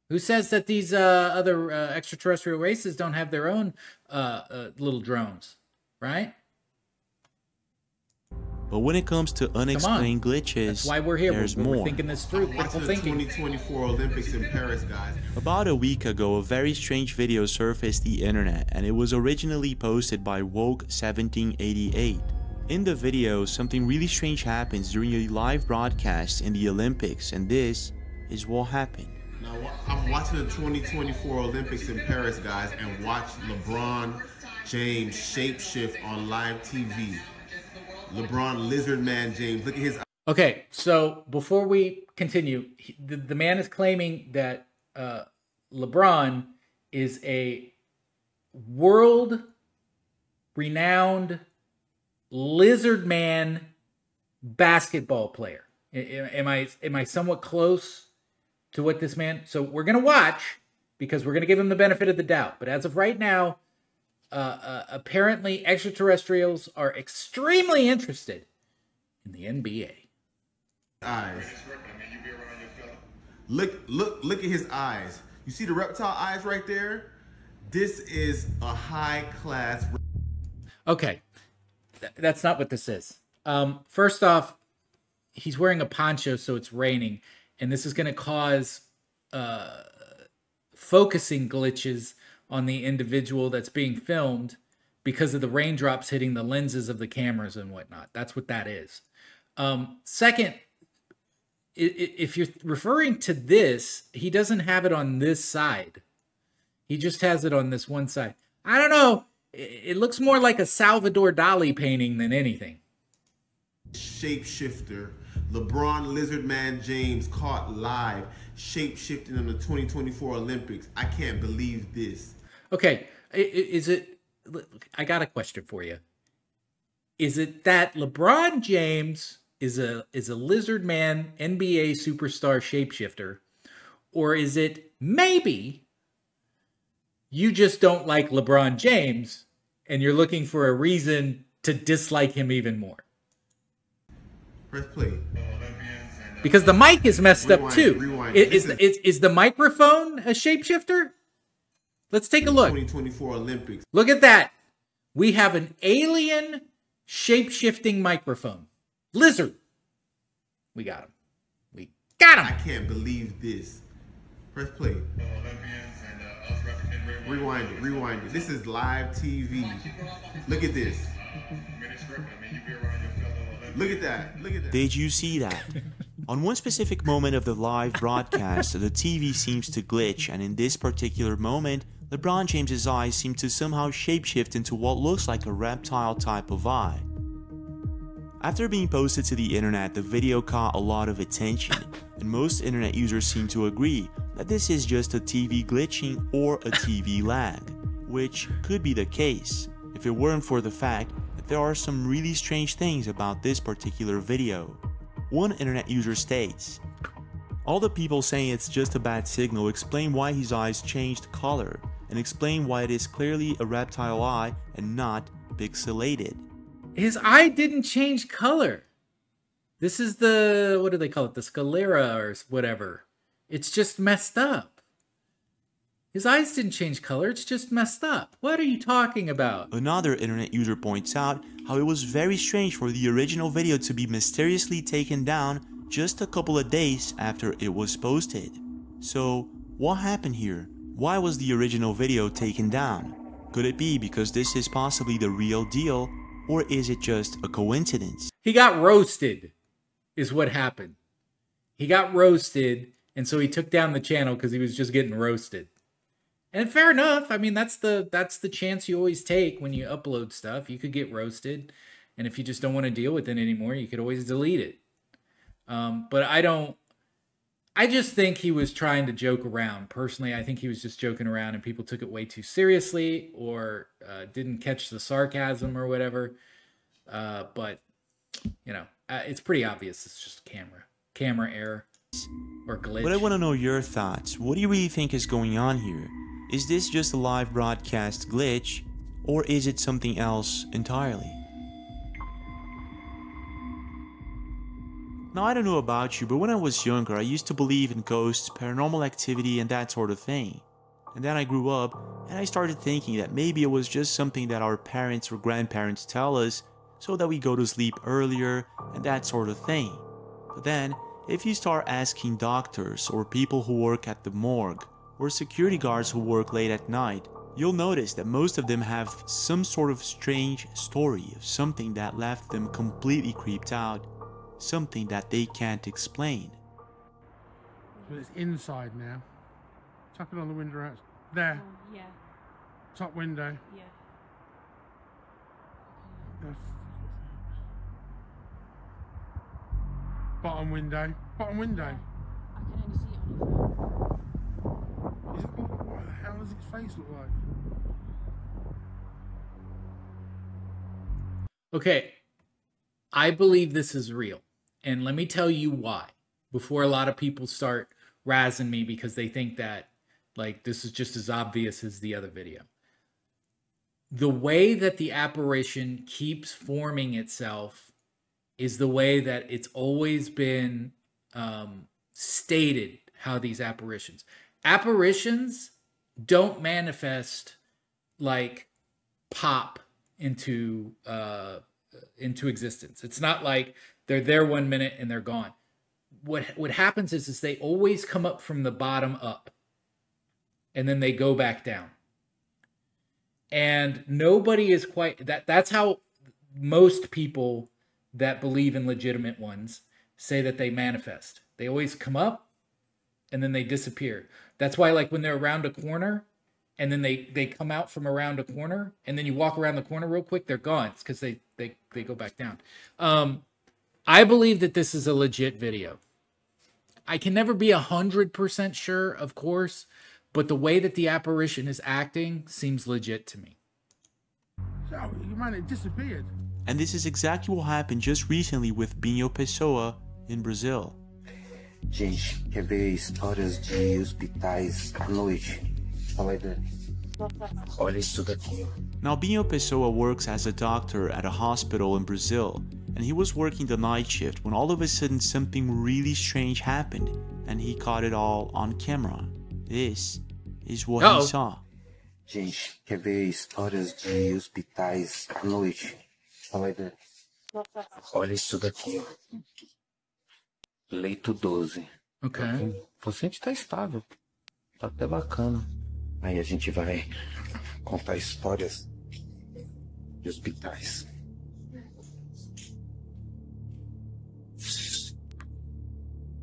Who says that these other extraterrestrial races don't have their own little drones, right? But when it comes to unexplained glitches, that's why we're here. There's we're more. thinking this through. Critical thinking. 2024 Olympics in Paris, guys. About a week ago, a very strange video surfaced the internet, and it was originally posted by Woke1788. In the video, something really strange happens during a live broadcast in the Olympics, and this is what happened. Now, I'm watching the 2024 Olympics in Paris, guys, and watch LeBron James shapeshift on live TV. LeBron Lizard Man James, look at his. Okay, so before we continue, the man is claiming that LeBron is a world-renowned Lizard Man basketball player. Am I somewhat close to what this man? So we're gonna watch because we're gonna give him the benefit of the doubt. But as of right now, apparently extraterrestrials are extremely interested in the NBA. Eyes. Look at his eyes. You see the reptile eyes right there? This is a high class. Okay, that's not what this is. First off, he's wearing a poncho, so it's raining, and this is going to cause focusing glitches on the individual that's being filmed because of the raindrops hitting the lenses of the cameras and whatnot. That's what that is. Second, if you're referring to this, he doesn't have it on this side. He just has it on this one side. I don't know. It looks more like a Salvador Dali painting than anything. Shapeshifter. LeBron Lizard Man James caught live shape-shifting in the 2024 Olympics. I can't believe this. Okay, is it... I got a question for you. Is it that LeBron James is a Lizard Man NBA superstar shapeshifter, or is it maybe you just don't like LeBron James and you're looking for a reason to dislike him even more? Press play. Because the mic is messed up too. Rewind. Is the microphone a shapeshifter? Let's take a look. 2024 Olympics. Look at that. We have an alien shape-shifting microphone. Lizard. We got him. We got him. I can't believe this. Press play. Rewind it. This is live TV. Look at this. Look at that. Did you see that? On one specific moment of the live broadcast, the TV seems to glitch, and in this particular moment, LeBron James's eyes seem to somehow shapeshift into what looks like a reptile type of eye. After being posted to the internet, the video caught a lot of attention, and most internet users seem to agree that this is just a TV glitching or a TV lag, which could be the case if it weren't for the fact that there are some really strange things about this particular video. One internet user states, "All the people saying it's just a bad signal explain why his eyes changed color, and explain why it is clearly a reptile eye and not pixelated." His eye didn't change color. This is the, what do they call it? The sclera or whatever. It's just messed up. His eyes didn't change color. It's just messed up. What are you talking about? Another internet user points out how it was very strange for the original video to be mysteriously taken down just a couple of days after it was posted. So, what happened here? Why was the original video taken down? Could it be because this is possibly the real deal, or is it just a coincidence? He got roasted, is what happened. He got roasted, and so he took down the channel because he was just getting roasted. And fair enough. I mean, that's the chance you always take when you upload stuff. You could get roasted, and if you just don't want to deal with it anymore, you could always delete it. But I just think he was trying to joke around. Personally, I think he was just joking around, and people took it way too seriously, or didn't catch the sarcasm or whatever. But you know, it's pretty obvious. It's just camera error or glitch. But I want to know your thoughts. What do you really think is going on here? Is this just a live broadcast glitch, or is it something else entirely? Now, I don't know about you, but when I was younger, I used to believe in ghosts, paranormal activity, and that sort of thing. And then I grew up, and I started thinking that maybe it was just something that our parents or grandparents tell us so that we go to sleep earlier, and that sort of thing. But then, if you start asking doctors or people who work at the morgue, or security guards who work late at night, you'll notice that most of them have some sort of strange story of something that left them completely creeped out, something that they can't explain. But it's inside now. Tap it on the window out. There. Yeah. Top window. Yeah. Bottom window. Bottom window. I can only see it on his phone. What the hell does its face look like? Okay, I believe this is real. And let me tell you why. Before a lot of people start razzing me because they think that like this is just as obvious as the other video. The way that the apparition keeps forming itself is the way that it's always been stated how these apparitions don't manifest like pop into existence. It's not like they're there 1 minute and they're gone. What happens is they always come up from the bottom up and then they go back down. And nobody is quite that's how most people that believe in legitimate ones say that they manifest. They always come up and then they disappear. That's why like when they're around a corner and then they come out from around a corner and then you walk around the corner real quick, they're gone. It's because they go back down. I believe that this is a legit video. I can never be 100% sure, of course, but the way that the apparition is acting seems legit to me. Oh, man, it disappeared. And this is exactly what happened just recently with Binho Pessoa in Brazil. Gente, quer ver histórias de hospitais à noite? Fala aí, Dani. Olha isso daqui. Now, Binho Pessoa works as a doctor at a hospital in Brazil, and he was working the night shift when all of a sudden something really strange happened, and he caught it all on camera. This is what he saw. Gente, quer ver histórias de hospitais à noite? Fala aí, Dani. Olha isso daqui. Leito 12. Ok. O paciente tá estável. Tá até bacana. Aí a gente vai contar histórias de hospitais.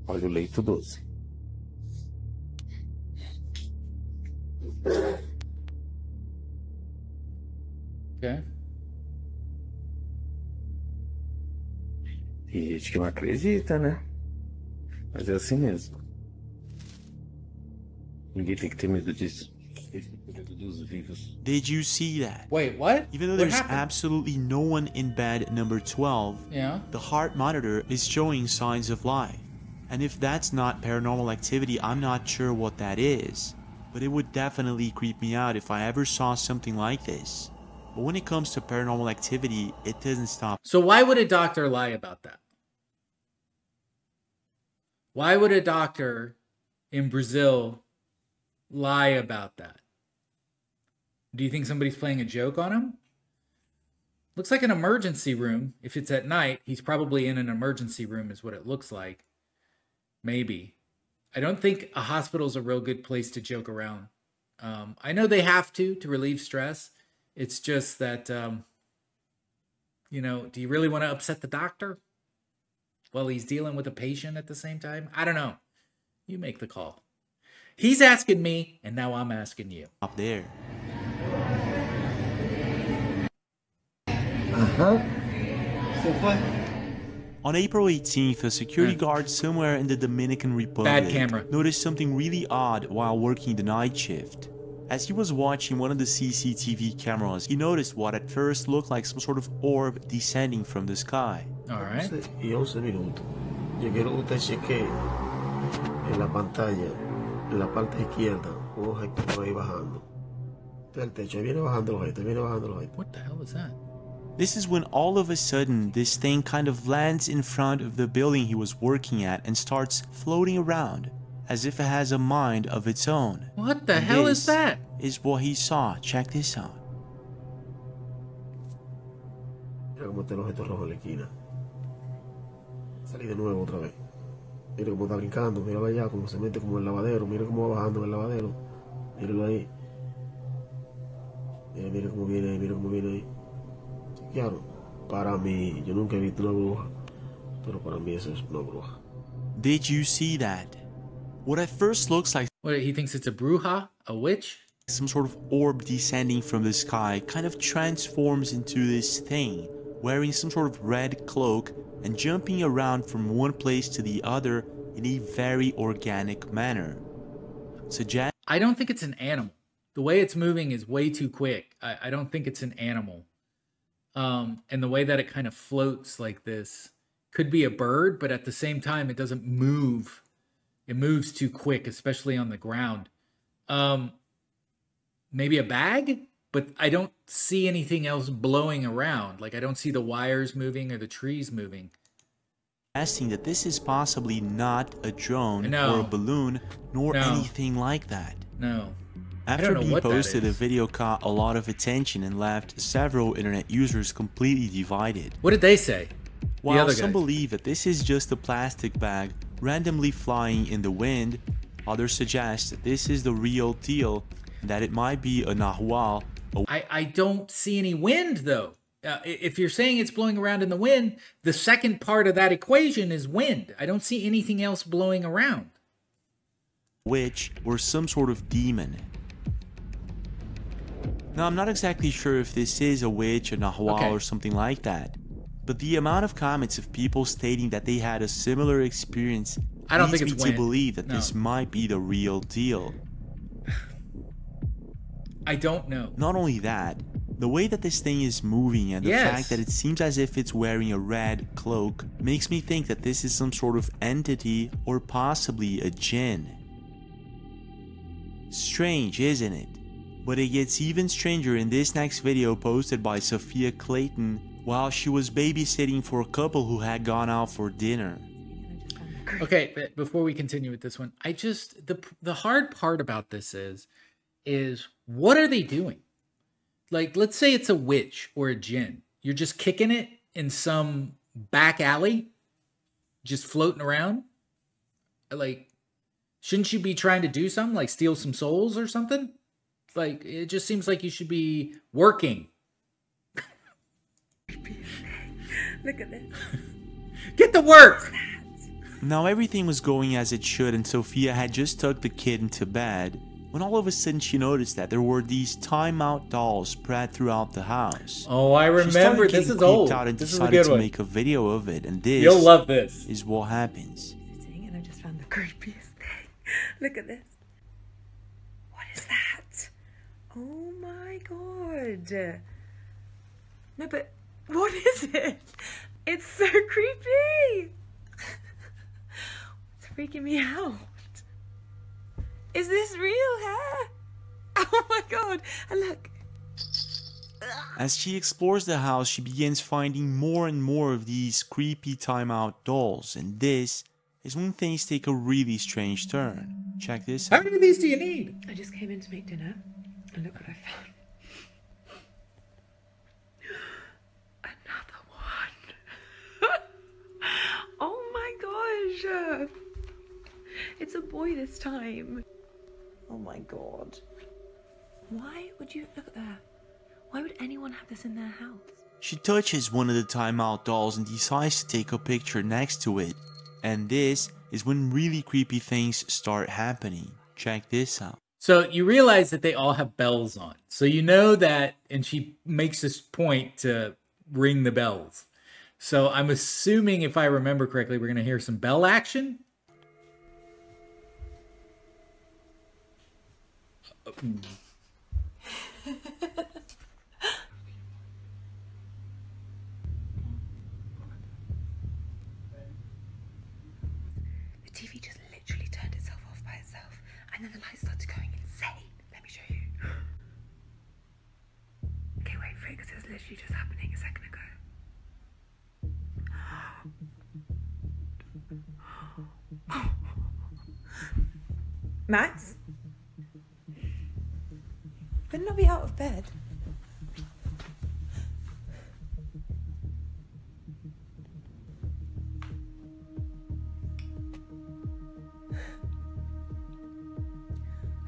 Olha o leito 12. Ok. Tem gente que não acredita, né? Mas é assim mesmo. Ninguém tem que ter medo disso. Did you see that? Wait, what? Even though What there's happened? absolutely no one in bed number 12, Yeah. the heart monitor is showing signs of life. And if that's not paranormal activity, I'm not sure what that is. But it would definitely creep me out if I ever saw something like this. But when it comes to paranormal activity, it doesn't stop. So why would a doctor lie about that? Why would a doctor in Brazil lie about that? Do you think somebody's playing a joke on him? Looks like an emergency room. If it's at night, he's probably in an emergency room is what it looks like. Maybe. I don't think a hospital's a real good place to joke around. I know they have to relieve stress. It's just that, you know, do you really want to upset the doctor? while he's dealing with a patient at the same time? I don't know. You make the call. He's asking me, and now I'm asking you. Up there. On April 18th, a security guard somewhere in the Dominican Republic noticed something really odd while working the night shift. As he was watching one of the CCTV cameras, he noticed what at first looked like some sort of orb descending from the sky. Alright. Y 11 minutos. Yo quiero que usted chequee en la pantalla, en la parte izquierda, un objeto que va ahí bajando. Del techo, viene bajando el objeto, viene bajando el objeto. What the hell is that? This is when all of a sudden, this thing kind of lands in front of the building he was working at and starts floating around, as if it has a mind of its own. What the hell is that? Is what he saw. Check this out. Mira cómo está el objeto rojo en la esquina. Salí de nuevo otra vez. Mira cómo está brincando, míralo allá, cómo se mete como el lavadero, mira cómo va bajando en el lavadero. Míralo ahí. Mira cómo viene ahí, mira cómo viene ahí. Claro, para mí, yo nunca he visto una bruja, pero para mí eso es una bruja. Did you see that? What at first looks like what, he thinks it's a bruja, a witch? Some sort of orb descending from the sky kind of transforms into this thing, wearing some sort of red cloak and jumping around from one place to the other in a very organic manner. Suggest I don't think it's an animal. The way it's moving is way too quick. I don't think it's an animal. And the way that it kind of floats like this could be a bird, but at the same time, it doesn't move. It moves too quick, especially on the ground. Maybe a bag, but I don't see anything else blowing around. Like I don't see the wires moving or the trees moving. Suggesting that this is possibly not a drone or a balloon, nor anything like that. No. After being posted, the video caught a lot of attention and left several internet users completely divided. What did they say? While some believe that this is just a plastic bag randomly flying in the wind, others suggest that this is the real deal and that it might be a nahual. I don't see any wind though. If you're saying it's blowing around in the wind, the second part of that equation is wind. I don't see anything else blowing around. Witch or some sort of demon. Now, I'm not exactly sure if this is a witch, a nahual, or something like that, but the amount of comments of people stating that they had a similar experience leads me to believe that this might be the real deal. I don't know. Not only that, the way that this thing is moving and the fact that it seems as if it's wearing a red cloak makes me think that this is some sort of entity or possibly a jinn. Strange, isn't it? But it gets even stranger in this next video posted by Sophia Clayton while she was babysitting for a couple who had gone out for dinner. Okay, but before we continue with this one, the hard part about this is what are they doing? Like, let's say it's a witch or a jinn. You're just kicking it in some back alley, just floating around. Like, shouldn't you be trying to do something, like steal some souls or something? Like, it just seems like you should be working. Look at this. Get to work! Now everything was going as it should and Sophia had just tucked the kid into bed when all of a sudden she noticed that there were these timeout dolls spread throughout the house. Oh, I remember. This is old. Out and this is decided a good to one. make a video of it, and this You'll love this. Is what happens. And I just found the creepiest thing. Look at this. What is that? Oh my god. No, but what is it? It's so creepy. It's freaking me out. Is this real hair? Oh my god. And look. As she explores the house, she begins finding more and more of these creepy timeout dolls, and this is when things take a really strange turn. Check this out. How many of these do you need? I just came in to make dinner, and look what I found. Another one. Oh my gosh. It's a boy this time. Oh my god. Why would you look at that? Why would anyone have this in their house? She touches one of the timeout dolls and decides to take a picture next to it. And this is when really creepy things start happening. Check this out. So you realize that they all have bells on. So you know that, and she makes this point to ring the bells. So I'm assuming, if I remember correctly, we're going to hear some bell action. The TV just literally turned itself off by itself, and then the lights started going insane. Let me show you. Okay, wait for it, because it was literally just happening a second ago. Max? Better not be out of bed.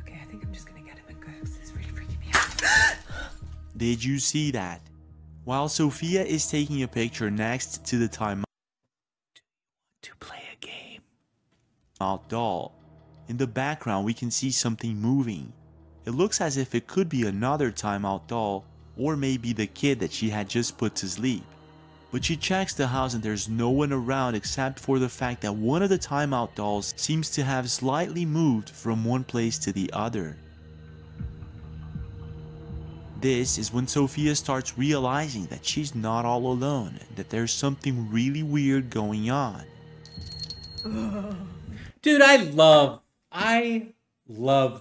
Okay, I think I'm just gonna get him and go, because it's really freaking me out. Did you see that? While Sophia is taking a picture next to the timeout doll, in the background we can see something moving. It looks as if it could be another timeout doll, or maybe the kid that she had just put to sleep. But she checks the house and there's no one around except for the fact that one of the timeout dolls seems to have slightly moved from one place to the other. This is when Sophia starts realizing that she's not all alone, that there's something really weird going on. Dude, I love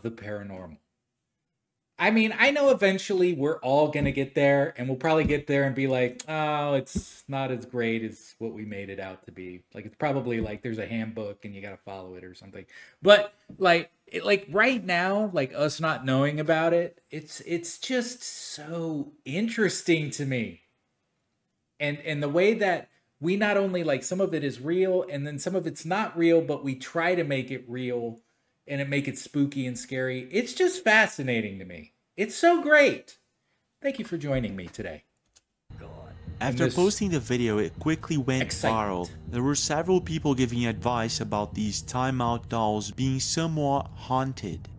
the paranormal. I mean, I know eventually we're all going to get there, and we'll probably get there and be like, oh, it's not as great as what we made it out to be. Like, it's probably like there's a handbook and you got to follow it or something. But like right now, like us not knowing about it, it's just so interesting to me. And the way that we not only, like, some of it is real and then some of it's not real, but we try to make it real and make it spooky and scary. It's just fascinating to me. It's so great. Thank you for joining me today. After posting the video, it quickly went viral. There were several people giving advice about these timeout dolls being somewhat haunted.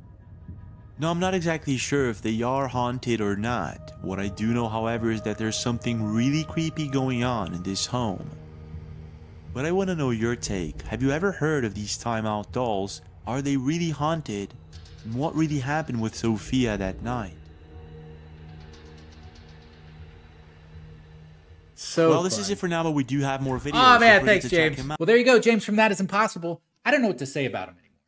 Now, I'm not exactly sure if they are haunted or not. What I do know, however, is that there's something really creepy going on in this home. But I want to know your take. Have you ever heard of these timeout dolls? Are they really haunted? And what really happened with Sophia that night? So well, this is it for now, but we do have more videos. Oh man, so thanks, James. Well, there you go, James from That Is Impossible. I don't know what to say about him anymore.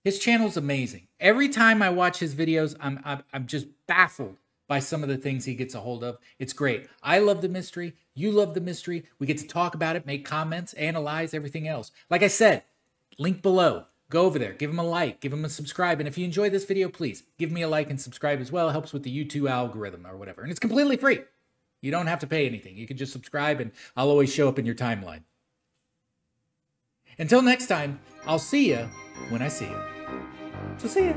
His channel's amazing. Every time I watch his videos, I'm just baffled by some of the things he gets a hold of. It's great. I love the mystery. You love the mystery. We get to talk about it, make comments, analyze everything else. Like I said, link below. Go over there, give him a like, give him a subscribe. And if you enjoy this video, please give me a like and subscribe as well. It helps with the YouTube algorithm or whatever. And it's completely free. You don't have to pay anything. You can just subscribe and I'll always show up in your timeline. Until next time, I'll see you when I see you. So see ya.